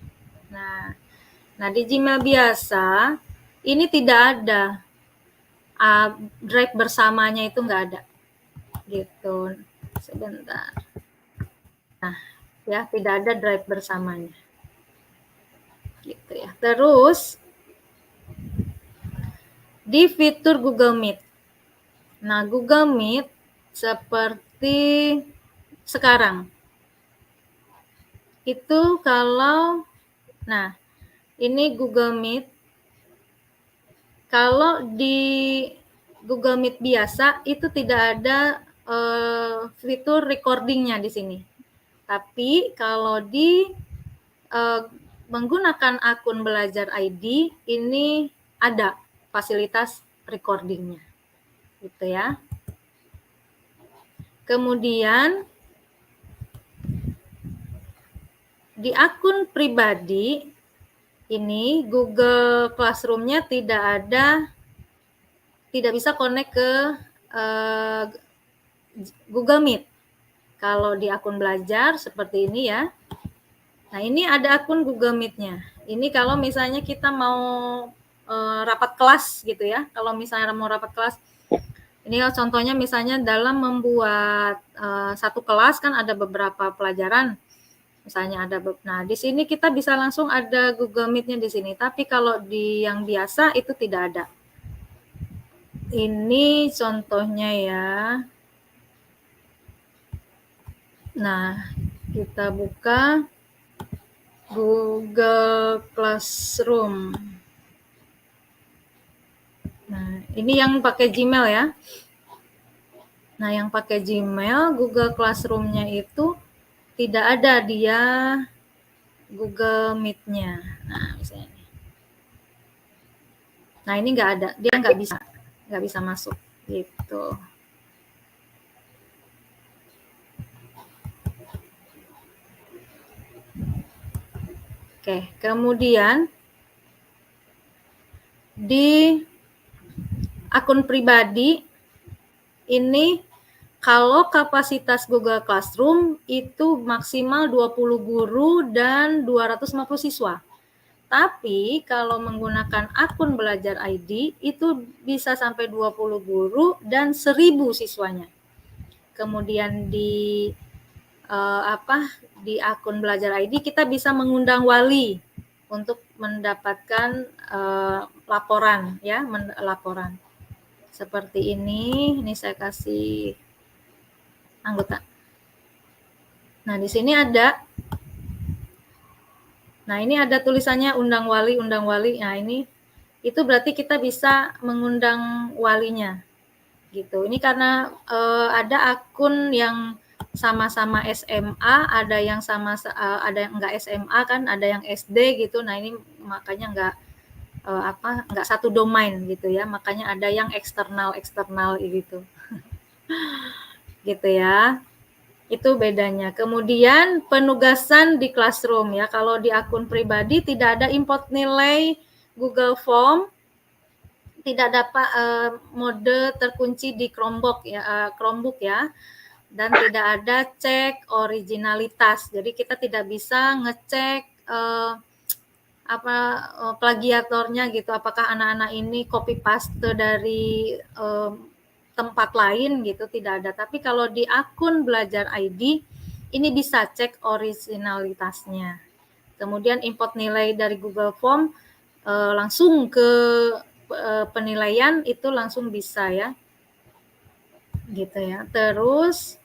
S7: Nah, di Gmail biasa ini tidak ada Drive bersamanya, itu nggak ada. Gitu. Sebentar. Nah, ya tidak ada Drive bersamanya. Gitu ya. Terus di fitur Google Meet. Nah, Google Meet seperti sekarang. Itu kalau, nah, ini Google Meet. Kalau di Google Meet biasa itu tidak ada fitur recordingnya di sini. Tapi kalau di menggunakan akun belajar ID ini ada fasilitas recordingnya, gitu ya. Kemudian di akun pribadi ini Google Classroom-nya tidak bisa connect ke Google Meet. Kalau di akun belajar seperti ini ya. Nah, ini ada akun Google Meet-nya. Ini kalau misalnya kita mau rapat kelas gitu ya. Kalau misalnya mau rapat kelas, ini contohnya misalnya dalam membuat satu kelas kan ada beberapa pelajaran. Misalnya ada, nah di sini kita bisa langsung ada Google Meet-nya di sini. Tapi kalau di yang biasa itu tidak ada. Ini contohnya ya. Nah, kita buka Google Classroom. Nah, ini yang pakai Gmail ya. Nah, yang pakai Gmail, Google Classroom-nya itu tidak ada dia Google Meet-nya. Nah, misalnya ini. Nah, ini nggak ada, dia nggak bisa masuk gitu. Oke, kemudian di akun pribadi ini kalau kapasitas Google Classroom itu maksimal 20 guru dan 250 siswa. Tapi kalau menggunakan akun Belajar ID itu bisa sampai 20 guru dan 1000 siswanya. Kemudian di di akun Belajar ID kita bisa mengundang wali untuk mendapatkan laporan ya, laporan. Seperti ini saya kasih anggota. Nah, di sini ada. Nah, ini ada tulisannya undang wali. Nah, ini itu berarti kita bisa mengundang walinya. Gitu. Ini karena ada akun yang sama-sama SMA, ada yang ada yang enggak SMA kan, ada yang SD gitu. Nah, ini makanya enggak satu domain gitu ya. Makanya ada yang eksternal gitu. Gitu ya. Itu bedanya. Kemudian penugasan di Classroom ya. Kalau di akun pribadi tidak ada import nilai Google Form, tidak dapat mode terkunci di Chromebook ya. Dan tidak ada cek originalitas. Jadi kita tidak bisa ngecek plagiatornya gitu. Apakah anak-anak ini copy paste dari tempat lain gitu, tidak ada. Tapi kalau di akun Belajar ID ini bisa cek originalitasnya. Kemudian import nilai dari Google Form langsung ke penilaian itu langsung bisa ya. Gitu ya. Terus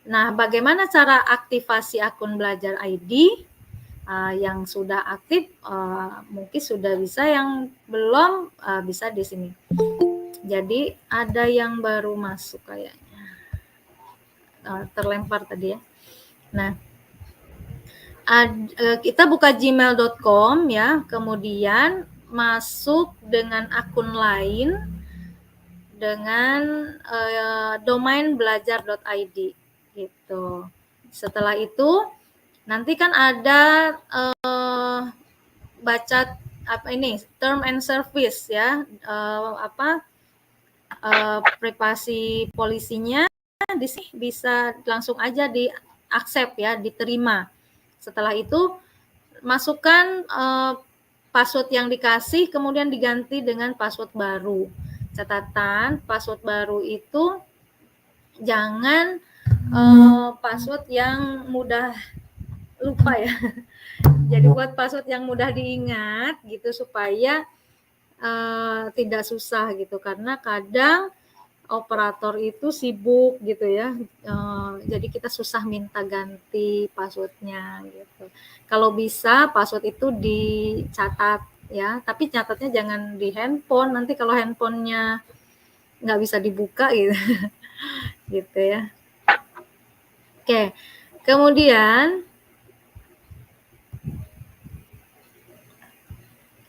S7: nah, bagaimana cara aktivasi akun Belajar ID? Yang sudah aktif mungkin sudah bisa, yang belum bisa di sini. Jadi ada yang baru masuk kayaknya. Terlempar tadi ya. Nah, kita buka gmail.com ya, kemudian masuk dengan akun lain dengan domain belajar.id gitu. Setelah itu nanti kan ada baca term and service ya, privasi polisinya di sini bisa langsung aja di accept ya, diterima. Setelah itu masukkan password yang dikasih, kemudian diganti dengan password baru. Catatan, password baru itu jangan password yang mudah lupa ya. Jadi buat password yang mudah diingat gitu supaya tidak susah gitu, karena kadang operator itu sibuk gitu ya, jadi kita susah minta ganti passwordnya gitu. Kalau bisa password itu dicatat ya, tapi catatnya jangan di handphone, nanti kalau handphonenya nggak bisa dibuka gitu. Gitu ya. Oke, kemudian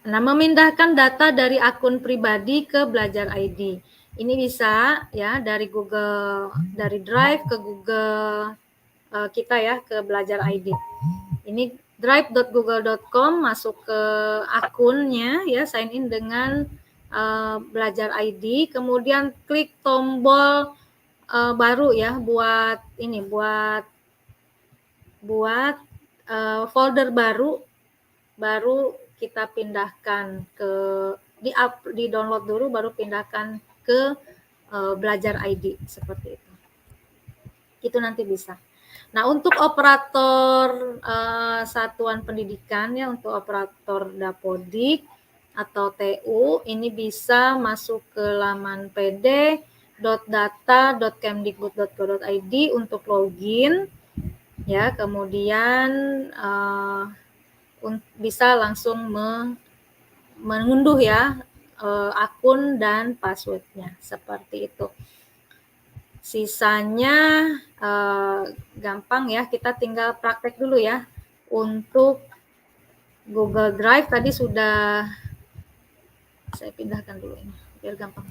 S7: memindahkan data dari akun pribadi ke Belajar ID. Ini bisa ya dari Google, dari Drive ke Google kita ya, ke Belajar ID. Ini drive.google.com, masuk ke akunnya ya, sign in dengan Belajar ID, kemudian klik tombol baru ya, buat folder baru kita pindahkan ke di download dulu, baru pindahkan ke Belajar ID seperti itu. Itu nanti bisa. Nah, untuk operator satuan pendidikan ya, untuk operator Dapodik atau TU ini bisa masuk ke laman pd.data.kemdikbud.go.id untuk login ya, kemudian bisa langsung mengunduh ya akun dan passwordnya seperti itu. Sisanya gampang ya, kita tinggal praktek dulu ya. Untuk Google Drive tadi sudah saya pindahkan dulu ini biar gampang.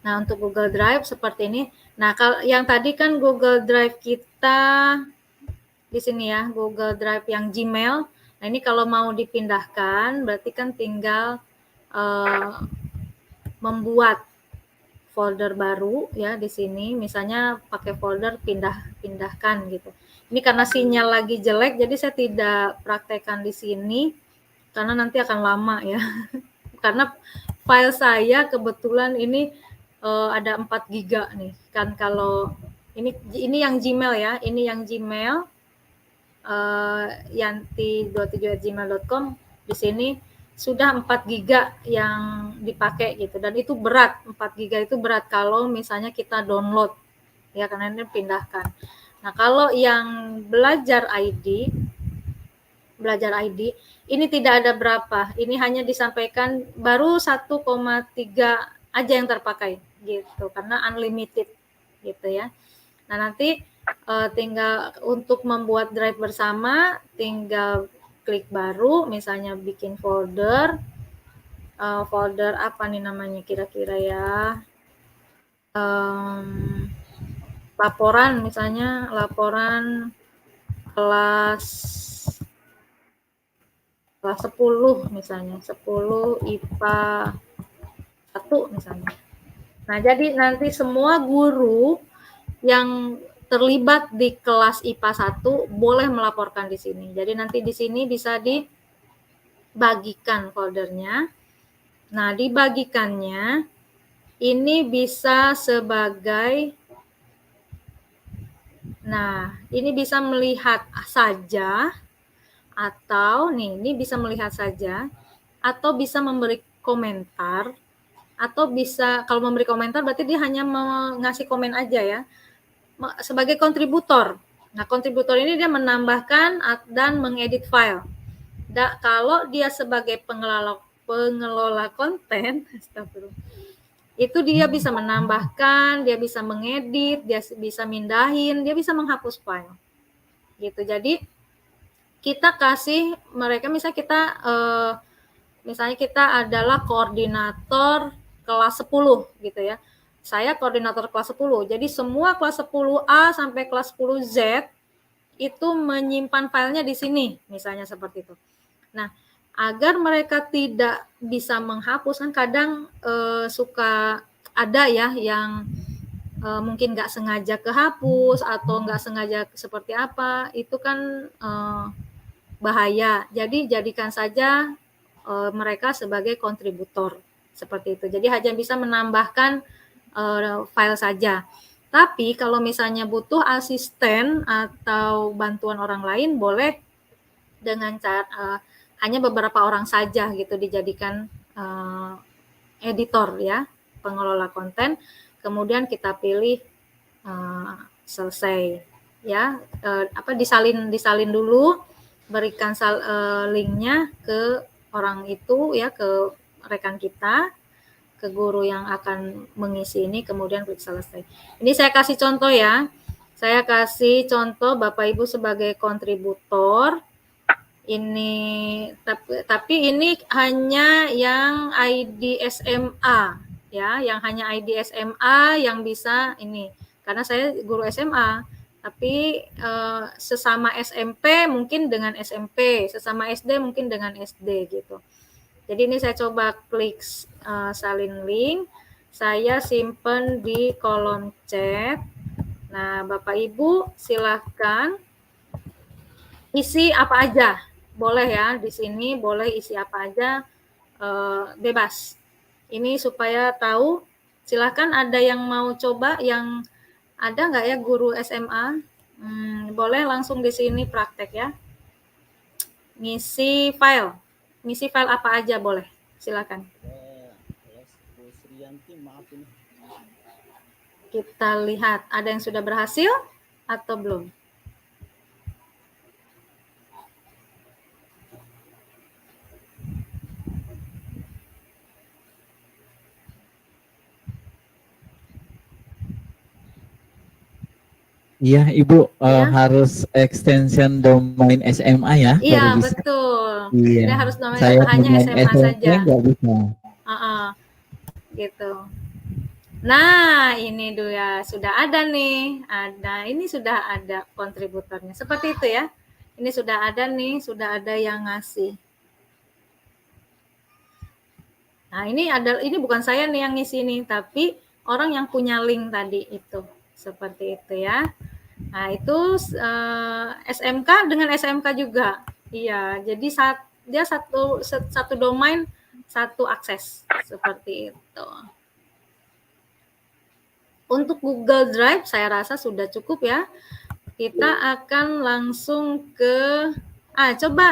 S7: Nah, untuk Google Drive seperti ini. Nah, kalau yang tadi kan Google Drive kita di sini ya, Google Drive yang Gmail. Nah, ini kalau mau dipindahkan berarti kan tinggal membuat folder baru ya di sini, misalnya pakai folder pindahkan gitu. Ini karena sinyal lagi jelek jadi saya tidak praktekkan di sini karena nanti akan lama ya. Karena file saya kebetulan ini ada 4 giga nih. Kan kalau ini yang Gmail ya, ini yang Gmail yanti27@gmail.com. Di sini sudah 4 giga yang dipakai gitu, dan itu berat, 4 giga itu berat kalau misalnya kita download ya, karena ini pindahkan. Nah, kalau yang belajar ID ini tidak ada berapa, ini hanya disampaikan baru 1,3 aja yang terpakai gitu, karena unlimited gitu ya. Nah, nanti tinggal untuk membuat drive bersama, tinggal klik baru, misalnya bikin folder, folder apa nih namanya kira-kira ya, laporan misalnya, laporan kelas 10 misalnya, 10 IPA 1 misalnya. Nah, jadi nanti semua guru yang terlibat di kelas IPA 1 boleh melaporkan di sini. Jadi nanti di sini bisa dibagikan foldernya. Nah, dibagikannya ini bisa sebagai, nah ini bisa melihat saja, atau nih ini bisa melihat saja, atau bisa memberi komentar, atau bisa, kalau memberi komentar berarti dia hanya mengasih komen aja ya, sebagai kontributor. Nah, kontributor ini dia menambahkan dan mengedit file. Kalau dia sebagai pengelola konten, itu dia bisa menambahkan, dia bisa mengedit, dia bisa mindahin, dia bisa menghapus file. Gitu. Jadi kita kasih mereka, misalnya kita adalah koordinator kelas 10 gitu ya. Saya koordinator kelas 10, jadi semua kelas 10A sampai kelas 10Z itu menyimpan filenya di sini, misalnya seperti itu. Nah, agar mereka tidak bisa menghapus, kan kadang suka ada ya yang mungkin nggak sengaja kehapus atau nggak sengaja seperti apa, itu kan bahaya. Jadi jadikan saja mereka sebagai kontributor seperti itu. Jadi hanya bisa menambahkan file saja. Tapi kalau misalnya butuh asisten atau bantuan orang lain, boleh dengan cara hanya beberapa orang saja gitu dijadikan editor ya, pengelola konten. Kemudian kita pilih selesai ya, disalin dulu, berikan linknya ke orang itu ya, ke rekan kita, ke guru yang akan mengisi ini, kemudian klik selesai. Ini saya kasih contoh ya. Saya kasih contoh Bapak Ibu sebagai kontributor. Ini tapi ini hanya yang ID SMA ya, yang hanya ID SMA yang bisa ini. Karena saya guru SMA, tapi sesama SMP mungkin dengan SMP, sesama SD mungkin dengan SD gitu. Jadi ini saya coba klik salin link, saya simpen di kolom chat. Nah, Bapak Ibu silahkan isi apa aja, boleh ya, di sini boleh isi apa aja, bebas. Ini supaya tahu, silahkan ada yang mau coba, yang Ada nggak ya guru SMA? Boleh langsung di sini praktek ya. Ngisi file apa aja boleh, silakan. Kita lihat ada yang sudah berhasil atau belum.
S8: Iya, Ibu
S7: Ya.
S8: harus extension domain SMA ya.
S7: Iya,
S8: baru bisa.
S7: betul.
S8: Iya.
S7: Ini harus domain
S8: Saya
S7: hanya
S8: domain
S7: SMA saja.
S8: nggak bisa.
S7: Gitu. Nah, ini dia sudah ada nih. Ini sudah ada kontributornya. Seperti itu ya. Ini sudah ada nih, sudah ada yang ngasih. Nah, ini bukan saya nih yang ngisi nih, tapi orang yang punya link tadi itu. Seperti itu ya. Nah, itu SMK dengan SMK juga. Iya, jadi dia satu domain, satu akses. Seperti itu. Untuk Google Drive saya rasa sudah cukup ya. Kita akan langsung ke coba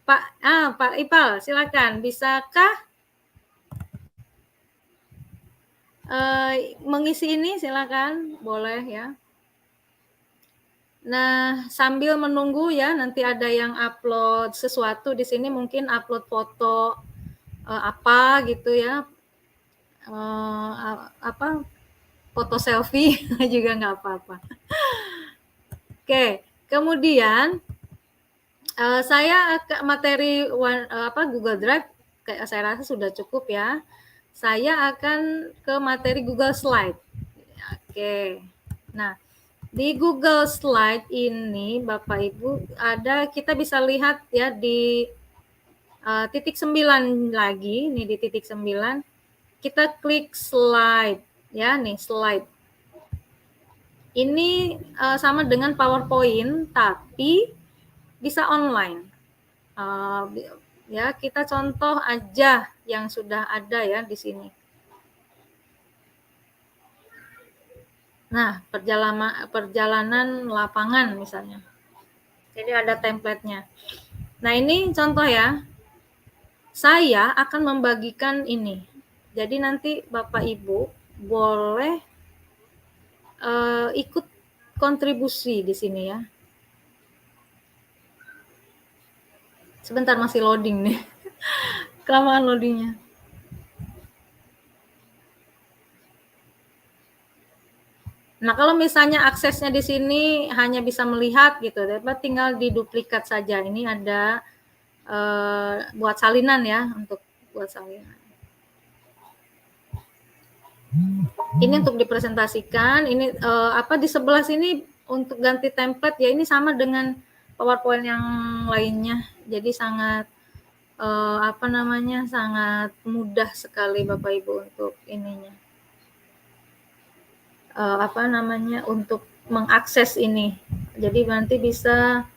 S7: Pak Ipal, silakan. Bisakah mengisi ini? Silakan, boleh ya. Nah, sambil menunggu ya, nanti ada yang upload sesuatu di sini, mungkin upload foto apa gitu ya. Foto selfie juga nggak apa-apa. Oke, kemudian saya materi Google Drive saya rasa sudah cukup ya. Saya akan ke materi Google Slide. Oke. Nah, di Google Slide ini Bapak Ibu kita bisa lihat ya di titik 9 lagi, nih di titik 9 kita klik slide ya, nih slide. Ini sama dengan PowerPoint tapi bisa online. Ya, kita contoh aja yang sudah ada ya di sini. Nah, perjalanan lapangan misalnya. Jadi ada template-nya. Nah, ini contoh ya. Saya akan membagikan ini. Jadi nanti Bapak Ibu boleh ikut kontribusi di sini ya. Sebentar, masih loading nih. Kelamaan loadingnya. Nah, kalau misalnya aksesnya di sini hanya bisa melihat gitu, dapat tinggal diduplikat saja. Ini ada buat salinan ya, untuk buat salinan. Ini untuk dipresentasikan. Ini di sebelah sini untuk ganti template ya, ini sama dengan PowerPoint yang lainnya. Jadi sangat sangat mudah sekali Bapak Ibu untuk ininya. Untuk mengakses ini. Jadi nanti bisa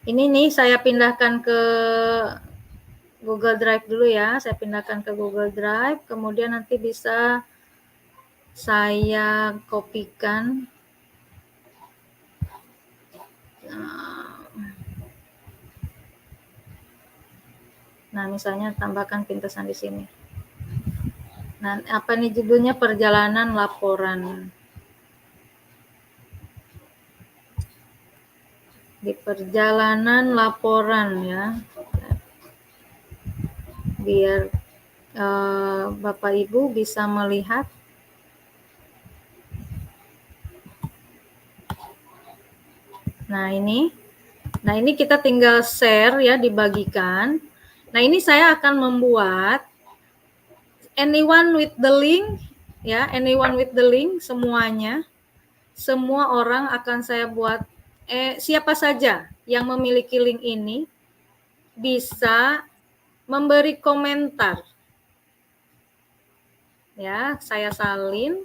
S7: ini nih saya pindahkan ke Google Drive dulu ya. Saya pindahkan ke Google Drive, kemudian nanti bisa saya kopikan. Nah, misalnya tambahkan pintesan di sini. Nah, apa nih judulnya? Perjalanan laporan. Di perjalanan laporan ya. Biar Bapak Ibu bisa melihat. Nah, ini kita tinggal share ya, dibagikan. Nah, ini saya akan membuat anyone with the link ya, anyone with the link, semuanya. Semua orang akan saya buat siapa saja yang memiliki link ini bisa memberi komentar. Ya, saya salin.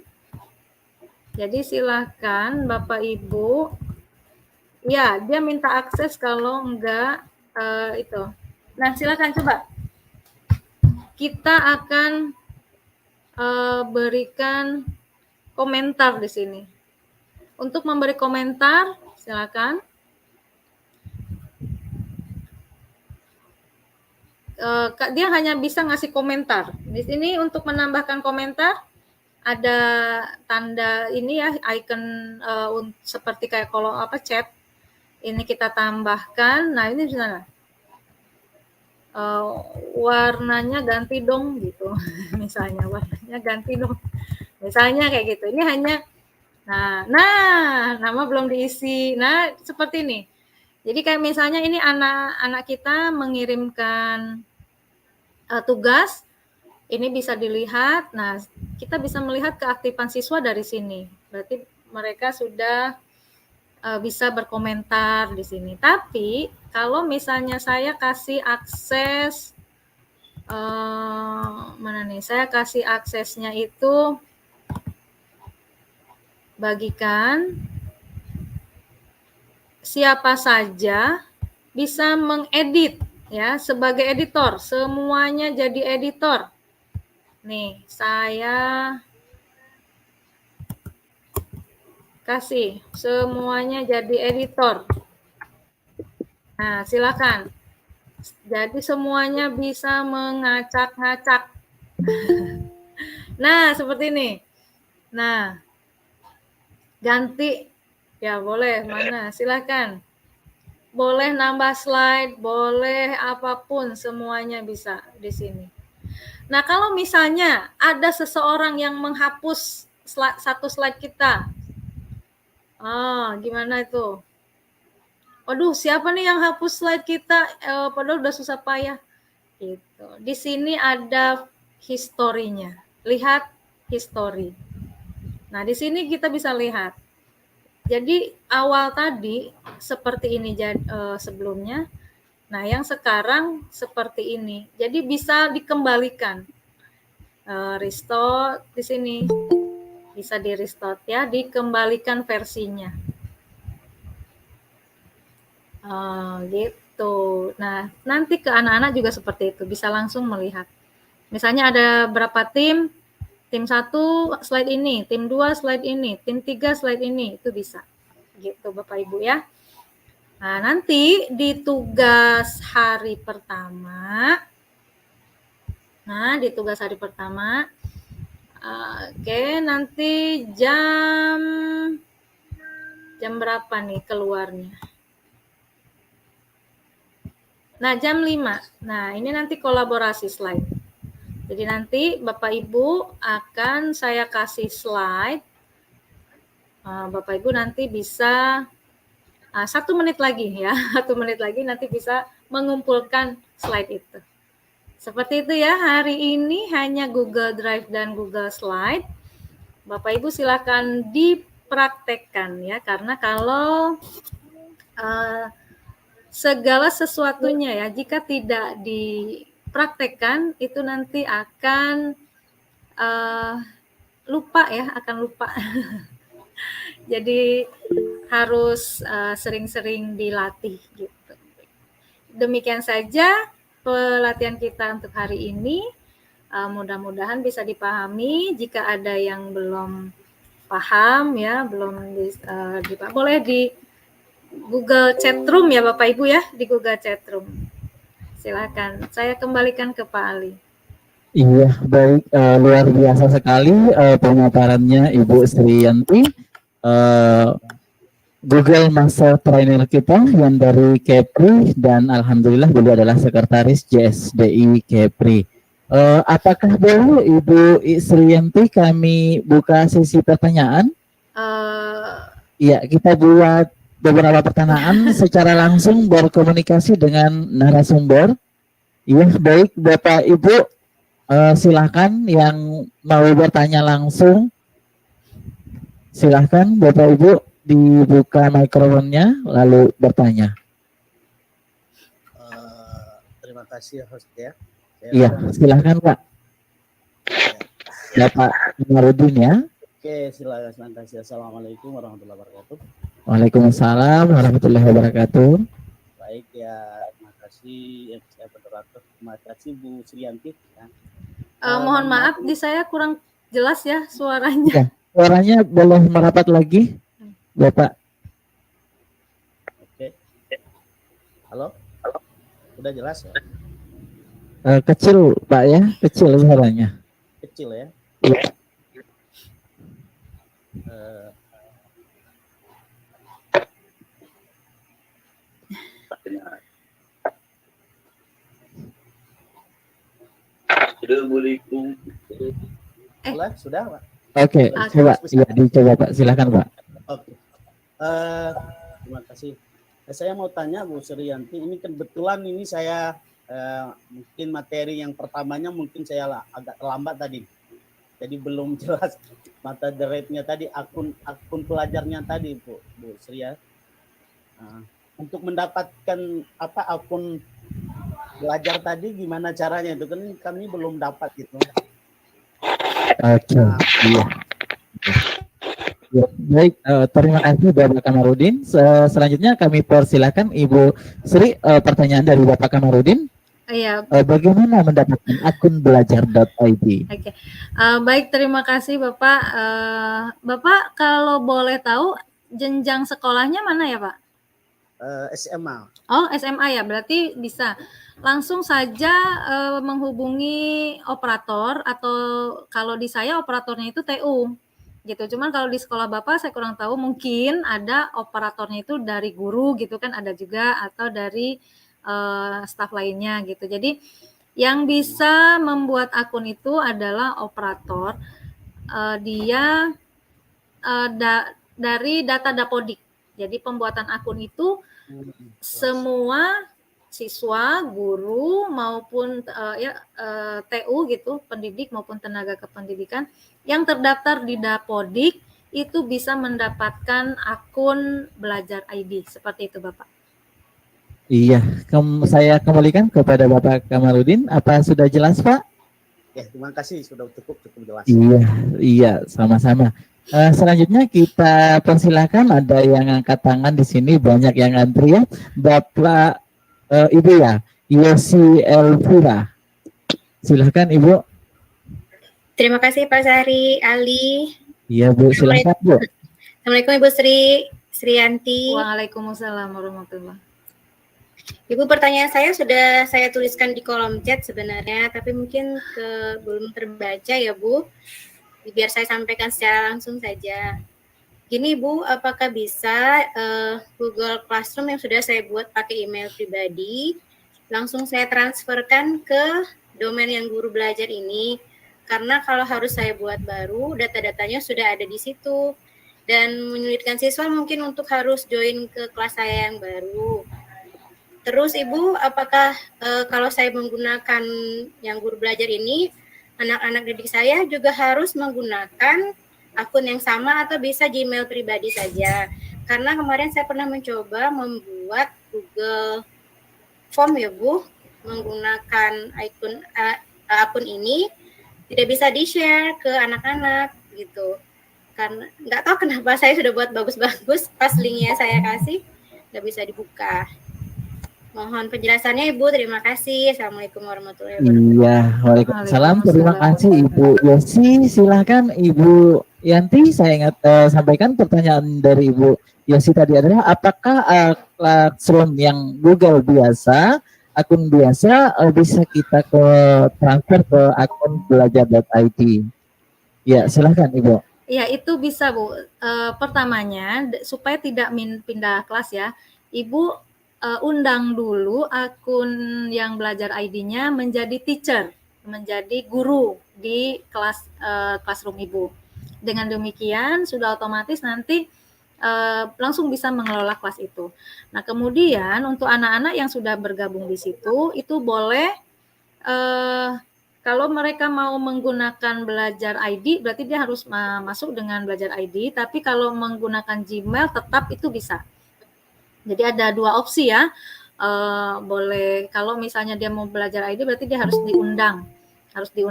S7: Jadi silakan Bapak Ibu. Ya, dia minta akses, kalau enggak itu. Nah, silakan coba. Kita akan berikan komentar di sini. Untuk memberi komentar, silakan. Dia hanya bisa ngasih komentar. Di sini untuk menambahkan komentar ada tanda ini ya, icon seperti kayak kolom chat. Ini kita tambahkan. Nah, ini di sana. Warnanya ganti dong gitu. Misalnya warnanya ganti dong. Misalnya kayak gitu. Ini hanya nah, nama belum diisi. Nah, seperti ini. Jadi kayak misalnya ini anak-anak kita mengirimkan tugas, ini bisa dilihat. Nah, kita bisa melihat keaktifan siswa dari sini. Berarti mereka sudah bisa berkomentar di sini. Tapi kalau misalnya saya kasih akses mana nih? Saya kasih aksesnya itu bagikan, siapa saja bisa mengedit ya, sebagai editor, semuanya jadi editor. Nih, saya kasih semuanya jadi editor. Nah, silakan. Jadi semuanya bisa mengacak-ngacak. Nah, seperti ini. Nah, ganti ya boleh, mana silakan, boleh nambah slide, boleh apapun, semuanya bisa di sini. Nah, kalau misalnya ada seseorang yang menghapus satu slide kita, gimana itu? Waduh, siapa nih yang hapus slide kita? Padahal udah susah payah. Gitu. Di sini ada historinya. Lihat history. Nah, di sini kita bisa lihat. Jadi awal tadi seperti ini sebelumnya. Nah, yang sekarang seperti ini. Jadi bisa dikembalikan. Restore di sini. Bisa di restore ya, dikembalikan versinya. Gitu. Nah, nanti ke anak-anak juga seperti itu. Bisa langsung melihat. Misalnya ada berapa tim 1 slide ini, tim 2 slide ini, tim 3 slide ini, itu bisa. Gitu Bapak Ibu ya. Nah, nanti di tugas hari pertama, nanti jam berapa nih keluarnya? Nah, jam 5. Nah, ini nanti kolaborasi slide. Jadi nanti Bapak Ibu akan saya kasih slide. Bapak Ibu nanti bisa 1 menit lagi ya, 1 menit lagi nanti bisa mengumpulkan slide itu. Seperti itu ya, hari ini hanya Google Drive dan Google Slide. Bapak Ibu silakan dipraktekkan ya, karena kalau segala sesuatunya ya, jika tidak dipraktekkan itu nanti akan lupa ya, akan lupa. Jadi harus sering-sering dilatih gitu. Demikian saja pelatihan kita untuk hari ini. Mudah-mudahan bisa dipahami. Jika ada yang belum paham ya, boleh di Google Chatroom ya Bapak Ibu ya, di Google Chatroom. Silakan, saya kembalikan ke Pak Ali.
S8: Iya, baik, luar biasa sekali pemaparannya Ibu Sriyanti, Google Master Trainer kita yang dari Kepri, dan alhamdulillah beliau adalah sekretaris JSDI Kepri. Apakah boleh Ibu Sriyanti kami buka sesi pertanyaan? Iya, kita buat beberapa pertanyaan secara langsung berkomunikasi dengan narasumber. Iya, baik Bapak Ibu, silakan yang mau bertanya langsung. Silakan Bapak Ibu dibuka mikrofonnya lalu bertanya.
S13: Terima kasih host ya.
S8: Iya, silakan Pak. Bapak Marudin ya.
S13: Oke, silakan. Terima kasih. Assalamualaikum warahmatullahi wabarakatuh.
S8: Waalaikumsalam warahmatullahi wabarakatuh.
S13: Baik ya, terima kasih moderator. Terima kasih Bu Sriyanti. Ya.
S7: Mohon maaf, di saya kurang jelas ya suaranya.
S8: Ya, suaranya boleh merapat lagi, Bapak.
S13: Oke. Halo? Udah jelas ya?
S8: Kecil, Pak ya, kecil suaranya.
S13: Kecil ya?
S8: Iya.
S13: Assalamualaikum. Sudah, Pak?
S8: Oke, coba, ya dicoba Pak, silakan Pak.
S13: Oke. Terima kasih. Saya mau tanya Bu Sriyanti, ini kebetulan ini saya mungkin materi yang pertamanya mungkin saya agak terlambat tadi. Jadi belum jelas mata rate-nya tadi, akun pelajarnya tadi Bu Sri ya. Untuk mendapatkan akun belajar tadi gimana caranya itu kan kami belum dapat gitu.
S8: Oke, iya. Ya, baik, terima kasih Bapak Kamarudin. Selanjutnya kami persilakan Ibu Sri, pertanyaan dari Bapak Kamarudin.
S7: Iya.
S8: Bagaimana mendapatkan akun belajar.id?
S7: Oke, baik, terima kasih Bapak. Bapak kalau boleh tahu jenjang sekolahnya mana ya Pak?
S13: SMA.
S7: Oh, SMA ya, berarti bisa langsung saja menghubungi operator, atau kalau di saya operatornya itu TU gitu. Cuman kalau di sekolah Bapak saya kurang tahu, mungkin ada operatornya itu dari guru gitu kan, ada juga, atau dari staf lainnya gitu. Jadi yang bisa membuat akun itu adalah operator, dia dari data Dapodik. Jadi pembuatan akun itu semua siswa, guru maupun TU gitu, pendidik maupun tenaga kependidikan yang terdaftar di Dapodik itu bisa mendapatkan akun belajar ID, seperti itu Bapak.
S8: Iya, saya kembalikan kepada Bapak Kamarudin. Apa sudah jelas Pak?
S13: Ya, terima kasih, sudah cukup jelas.
S8: Iya, sama-sama. Selanjutnya kita persilakan, ada yang angkat tangan di sini, banyak yang antri ya. Bapak Ibu ya, Yosi Elvira. Silakan Ibu.
S4: Terima kasih Pak Sari, Ali.
S8: Iya Bu, silakan Bu.
S4: Assalamualaikum Ibu Sriyanti.
S7: Waalaikumsalam warahmatullahi.
S4: Ibu, pertanyaan saya sudah saya tuliskan di kolom chat sebenarnya, tapi mungkin belum terbaca ya Bu. Biar saya sampaikan secara langsung saja. Gini Bu, apakah bisa Google Classroom yang sudah saya buat pakai email pribadi, langsung saya transferkan ke domain yang guru belajar ini? Karena kalau harus saya buat baru, data-datanya sudah ada di situ. Dan menyulitkan siswa mungkin untuk harus join ke kelas saya yang baru. Terus Ibu, apakah kalau saya menggunakan yang guru belajar ini, anak-anak didik saya juga harus menggunakan akun yang sama atau bisa Gmail pribadi saja? Karena kemarin saya pernah mencoba membuat Google Form ya Bu, menggunakan akun ini tidak bisa di-share ke anak-anak gitu. Karena nggak tahu kenapa saya sudah buat bagus-bagus, pas linknya saya kasih nggak bisa dibuka. Mohon penjelasannya Ibu, terima kasih. Assalamualaikum warahmatullahi wabarakatuh.
S8: Iya, waalaikumsalam. Terima kasih Ibu Yosi. Silahkan Ibu Yanti, saya ingat sampaikan pertanyaan dari Ibu Yosi tadi adalah apakah Classroom yang Google biasa, akun biasa bisa kita transfer ke akun belajar.id? Ya, silahkan Ibu.
S7: Ya, itu bisa Bu. Pertamanya supaya tidak pindah kelas ya, Ibu undang dulu akun yang belajar ID-nya menjadi teacher, menjadi guru di kelas Classroom Ibu. Dengan demikian sudah otomatis nanti langsung bisa mengelola kelas itu. Nah, kemudian untuk anak-anak yang sudah bergabung di situ, itu boleh kalau mereka mau menggunakan belajar ID, berarti dia harus masuk dengan belajar ID, tapi kalau menggunakan Gmail tetap itu bisa. Jadi ada dua opsi ya, boleh kalau misalnya dia mau belajar ID berarti dia harus diundang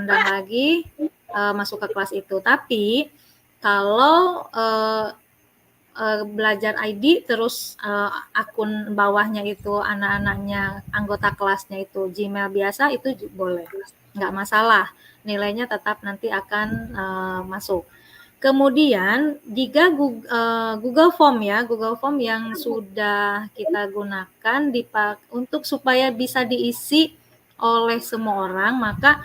S7: lagi masuk ke kelas itu. Tapi kalau belajar ID terus akun bawahnya itu anak-anaknya anggota kelasnya itu Gmail biasa, itu boleh. nggak masalah, nilainya tetap nanti akan masuk. Kemudian jika Google Form ya, Google Form yang sudah kita gunakan untuk supaya bisa diisi oleh semua orang, maka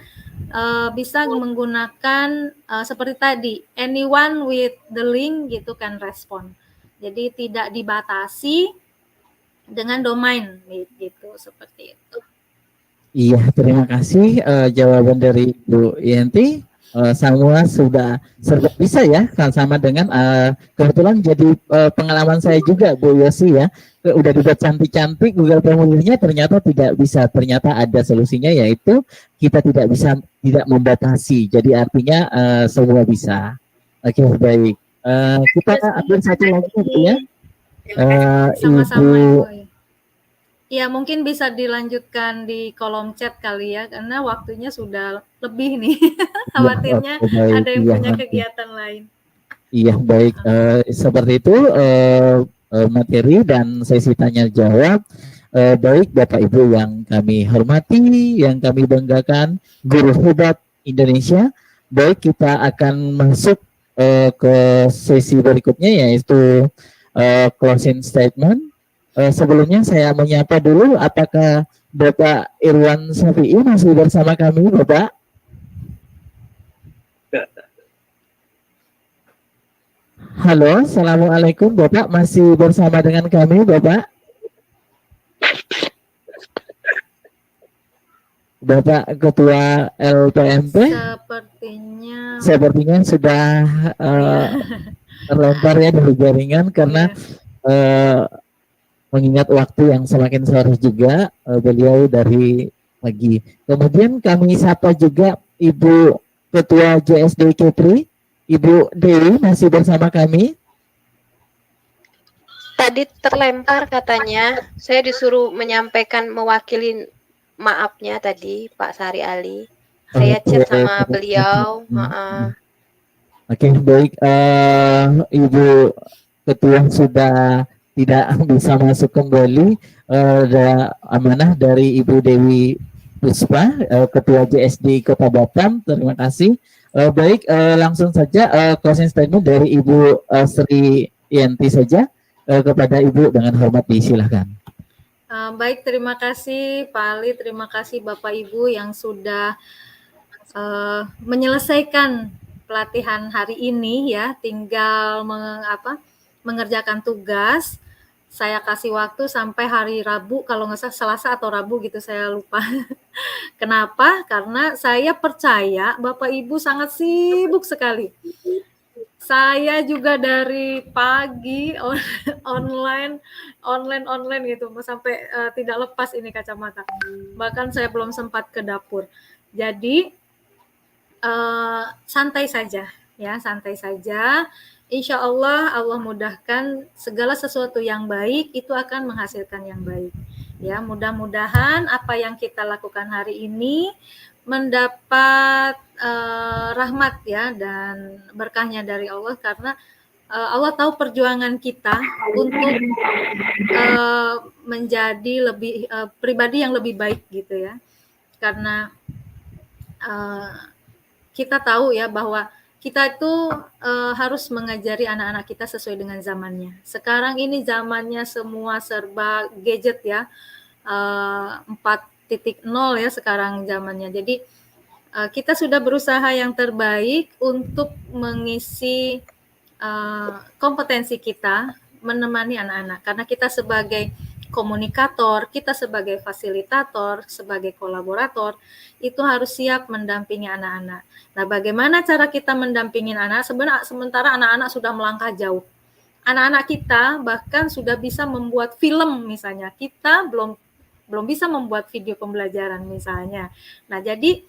S7: bisa menggunakan seperti tadi, anyone with the link gitu kan respon. Jadi tidak dibatasi dengan domain gitu, seperti itu.
S8: Iya, terima kasih jawaban dari Bu Yenti. Semua sudah serba bisa ya, sama dengan kebetulan jadi pengalaman saya juga Bu Yosi ya, udah dibuat cantik-cantik Google formulirnya, ternyata tidak bisa, ternyata ada solusinya, yaitu kita tidak membatasi, jadi artinya semua bisa. Oke, baik, kita ambil satu lagi ya,
S7: Sama-sama
S8: Ibu.
S7: Ya, mungkin bisa dilanjutkan di kolom chat kali ya, karena waktunya sudah lebih nih. Khawatirnya
S8: baik,
S7: ada yang
S8: iya,
S7: punya
S8: nanti.
S7: kegiatan lain.
S8: Iya, baik. Seperti itu materi dan sesi tanya jawab. Baik Bapak Ibu yang kami hormati, yang kami banggakan, guru hebat Indonesia. Baik, kita akan masuk ke sesi berikutnya, yaitu closing statement. Sebelumnya saya menyapa dulu, apakah Bapak Irwan Syafi'i masih bersama kami, Bapak? Halo, Assalamualaikum, Bapak masih bersama dengan kami, Bapak? Bapak Ketua LPMP? Sepertinya sudah terlempar ya dari jaringan, karena mengingat waktu yang semakin sore juga, beliau dari pagi. Kemudian kami sapa juga Ibu Ketua JSD Kepri, Ibu Dewi masih bersama kami.
S14: Tadi terlempar katanya, saya disuruh menyampaikan mewakili maafnya tadi Pak Sari Ali. Saya chat sama beliau.
S8: Oke, baik, Ibu Ketua sudah tidak bisa masuk kembali, ada amanah dari Ibu Dewi Puspa, Ketua JSD Kota Batam. Terima kasih. Baik, langsung saja closing statement dari Ibu Sri Yenti saja, kepada Ibu dengan hormat disilahkan.
S7: Baik, terima kasih Pak Ali, terima kasih Bapak Ibu yang sudah menyelesaikan pelatihan hari ini ya, tinggal mengerjakan tugas. Saya kasih waktu sampai hari Rabu, kalau nggak salah Selasa atau Rabu gitu, saya lupa. Kenapa? Karena saya percaya Bapak Ibu sangat sibuk sekali. Saya juga dari pagi online gitu, sampai tidak lepas ini kacamata. Bahkan saya belum sempat ke dapur. Jadi santai saja ya, santai saja. Insya Allah, Allah mudahkan segala sesuatu yang baik itu akan menghasilkan yang baik. Ya, mudah-mudahan apa yang kita lakukan hari ini mendapat rahmat ya dan berkahnya dari Allah, karena Allah tahu perjuangan kita untuk menjadi lebih pribadi yang lebih baik gitu ya. Karena kita tahu ya bahwa kita itu harus mengajari anak-anak kita sesuai dengan zamannya. Sekarang ini zamannya semua serba gadget ya, 4.0 ya sekarang zamannya. Jadi kita sudah berusaha yang terbaik untuk mengisi kompetensi kita, menemani anak-anak. Karena kita sebagai komunikator, kita sebagai fasilitator, sebagai kolaborator, itu harus siap mendampingi anak-anak. Nah, bagaimana cara kita mendampingi anak? Sementara anak-anak sudah melangkah jauh. Anak-anak kita bahkan sudah bisa membuat film misalnya. Kita belum bisa membuat video pembelajaran misalnya. Nah, jadi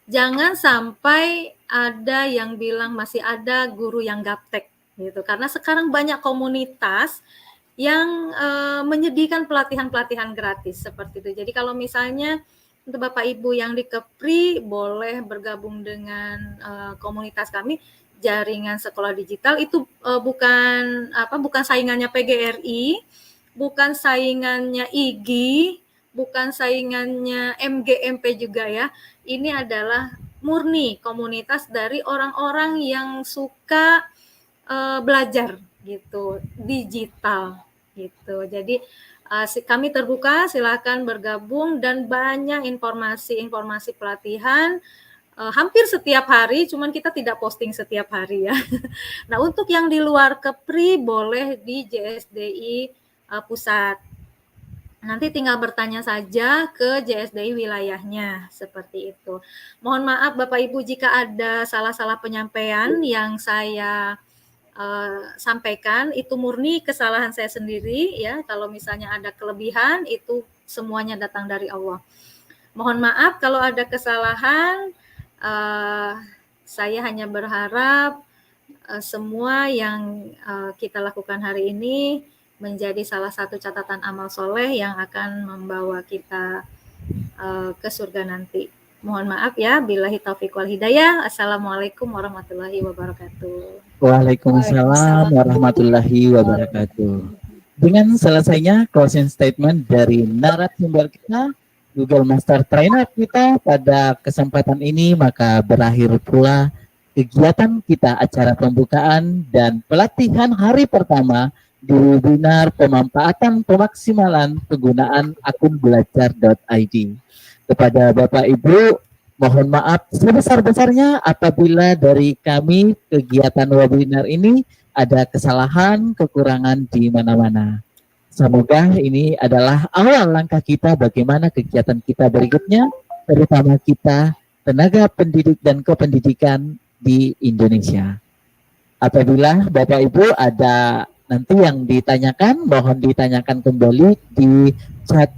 S7: jangan sampai ada yang bilang masih ada guru yang gaptek gitu. Karena sekarang banyak komunitas yang menyediakan pelatihan-pelatihan gratis seperti itu. Jadi kalau misalnya untuk Bapak Ibu yang di Kepri boleh bergabung dengan komunitas kami, Jaringan Sekolah Digital, itu bukan saingannya PGRI, bukan saingannya IGI, bukan saingannya MGMP juga ya. Ini adalah murni komunitas dari orang-orang yang suka belajar gitu, digital gitu. Jadi kami terbuka, silakan bergabung dan banyak informasi pelatihan hampir setiap hari, cuman kita tidak posting setiap hari ya. Nah, untuk yang di luar Kepri boleh di JSDI pusat. Nanti tinggal bertanya saja ke JSDI wilayahnya, seperti itu. Mohon maaf Bapak Ibu jika ada salah-salah penyampaian yang saya sampaikan, itu murni kesalahan saya sendiri ya. Kalau misalnya ada kelebihan, itu semuanya datang dari Allah. Mohon maaf kalau ada kesalahan. Saya hanya berharap semua yang kita lakukan hari ini menjadi salah satu catatan amal soleh yang akan membawa kita ke surga nanti. Mohon maaf ya, billahi taufiq wal hidayah. Assalamualaikum warahmatullahi wabarakatuh.
S8: Waalaikumsalam warahmatullahi wabarakatuh. Dengan selesainya closing statement dari narasumber kita, Google Master Trainer kita pada kesempatan ini, maka berakhir pula kegiatan kita acara pembukaan dan pelatihan hari pertama di webinar pemanfaatan pemaksimalan penggunaan akun belajar.id. Kepada Bapak Ibu, mohon maaf sebesar-besarnya apabila dari kami kegiatan webinar ini ada kesalahan, kekurangan di mana-mana. Semoga ini adalah awal langkah kita bagaimana kegiatan kita berikutnya, terutama kita tenaga pendidik dan kependidikan di Indonesia. Apabila Bapak Ibu ada nanti yang ditanyakan, mohon ditanyakan kembali di chat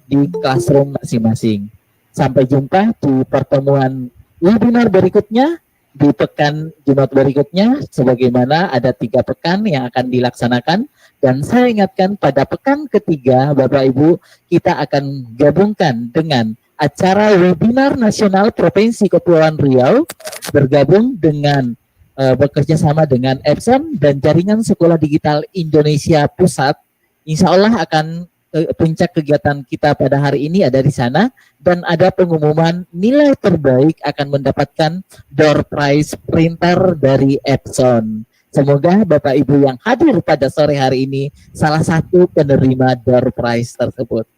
S8: di classroom masing-masing. Sampai jumpa di pertemuan webinar berikutnya, di pekan Jumat berikutnya, sebagaimana ada 3 pekan yang akan dilaksanakan. Dan saya ingatkan pada pekan ketiga, Bapak Ibu, kita akan gabungkan dengan acara webinar nasional Provinsi Kepulauan Riau, bergabung dengan bekerja sama dengan Epson dan Jaringan Sekolah Digital Indonesia Pusat. Insya Allah akan puncak kegiatan kita pada hari ini ada di sana, dan ada pengumuman nilai terbaik akan mendapatkan door prize printer dari Epson. Semoga Bapak Ibu yang hadir pada sore hari ini salah satu penerima door prize tersebut.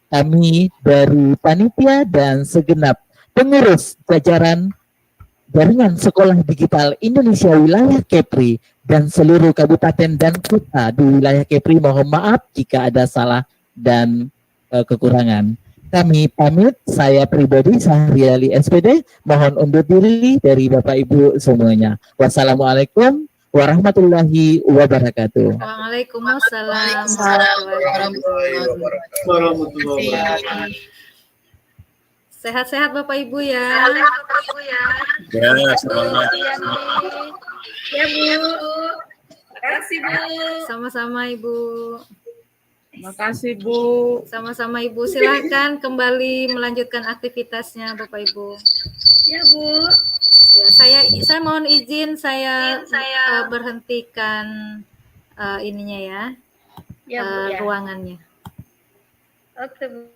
S8: Kami dari panitia dan segenap pengurus jajaran Jaringan Sekolah Digital Indonesia Wilayah Kepri dan seluruh kabupaten dan kota di wilayah Kepri, mohon maaf jika ada salah dan kekurangan. Kami pamit, saya pribadi Syahriali SPD, mohon undur diri dari Bapak Ibu semuanya. Wassalamualaikum warahmatullahi wabarakatuh.
S7: Waalaikumsalam
S3: warahmatullahi wabarakatuh.
S7: Sehat-sehat Bapak Ibu ya.
S3: Ya, selamat.
S4: Ya Bu. Makasih Bu.
S7: Sama-sama Ibu.
S1: Makasih Bu.
S7: Sama-sama Ibu. Silakan kembali melanjutkan aktivitasnya Bapak Ibu.
S4: Ya Bu.
S7: Ya, saya mohon izin saya berhentikan ininya ya.
S4: Ya, Bu, ya.
S7: Ruangannya.
S4: Oke Bu.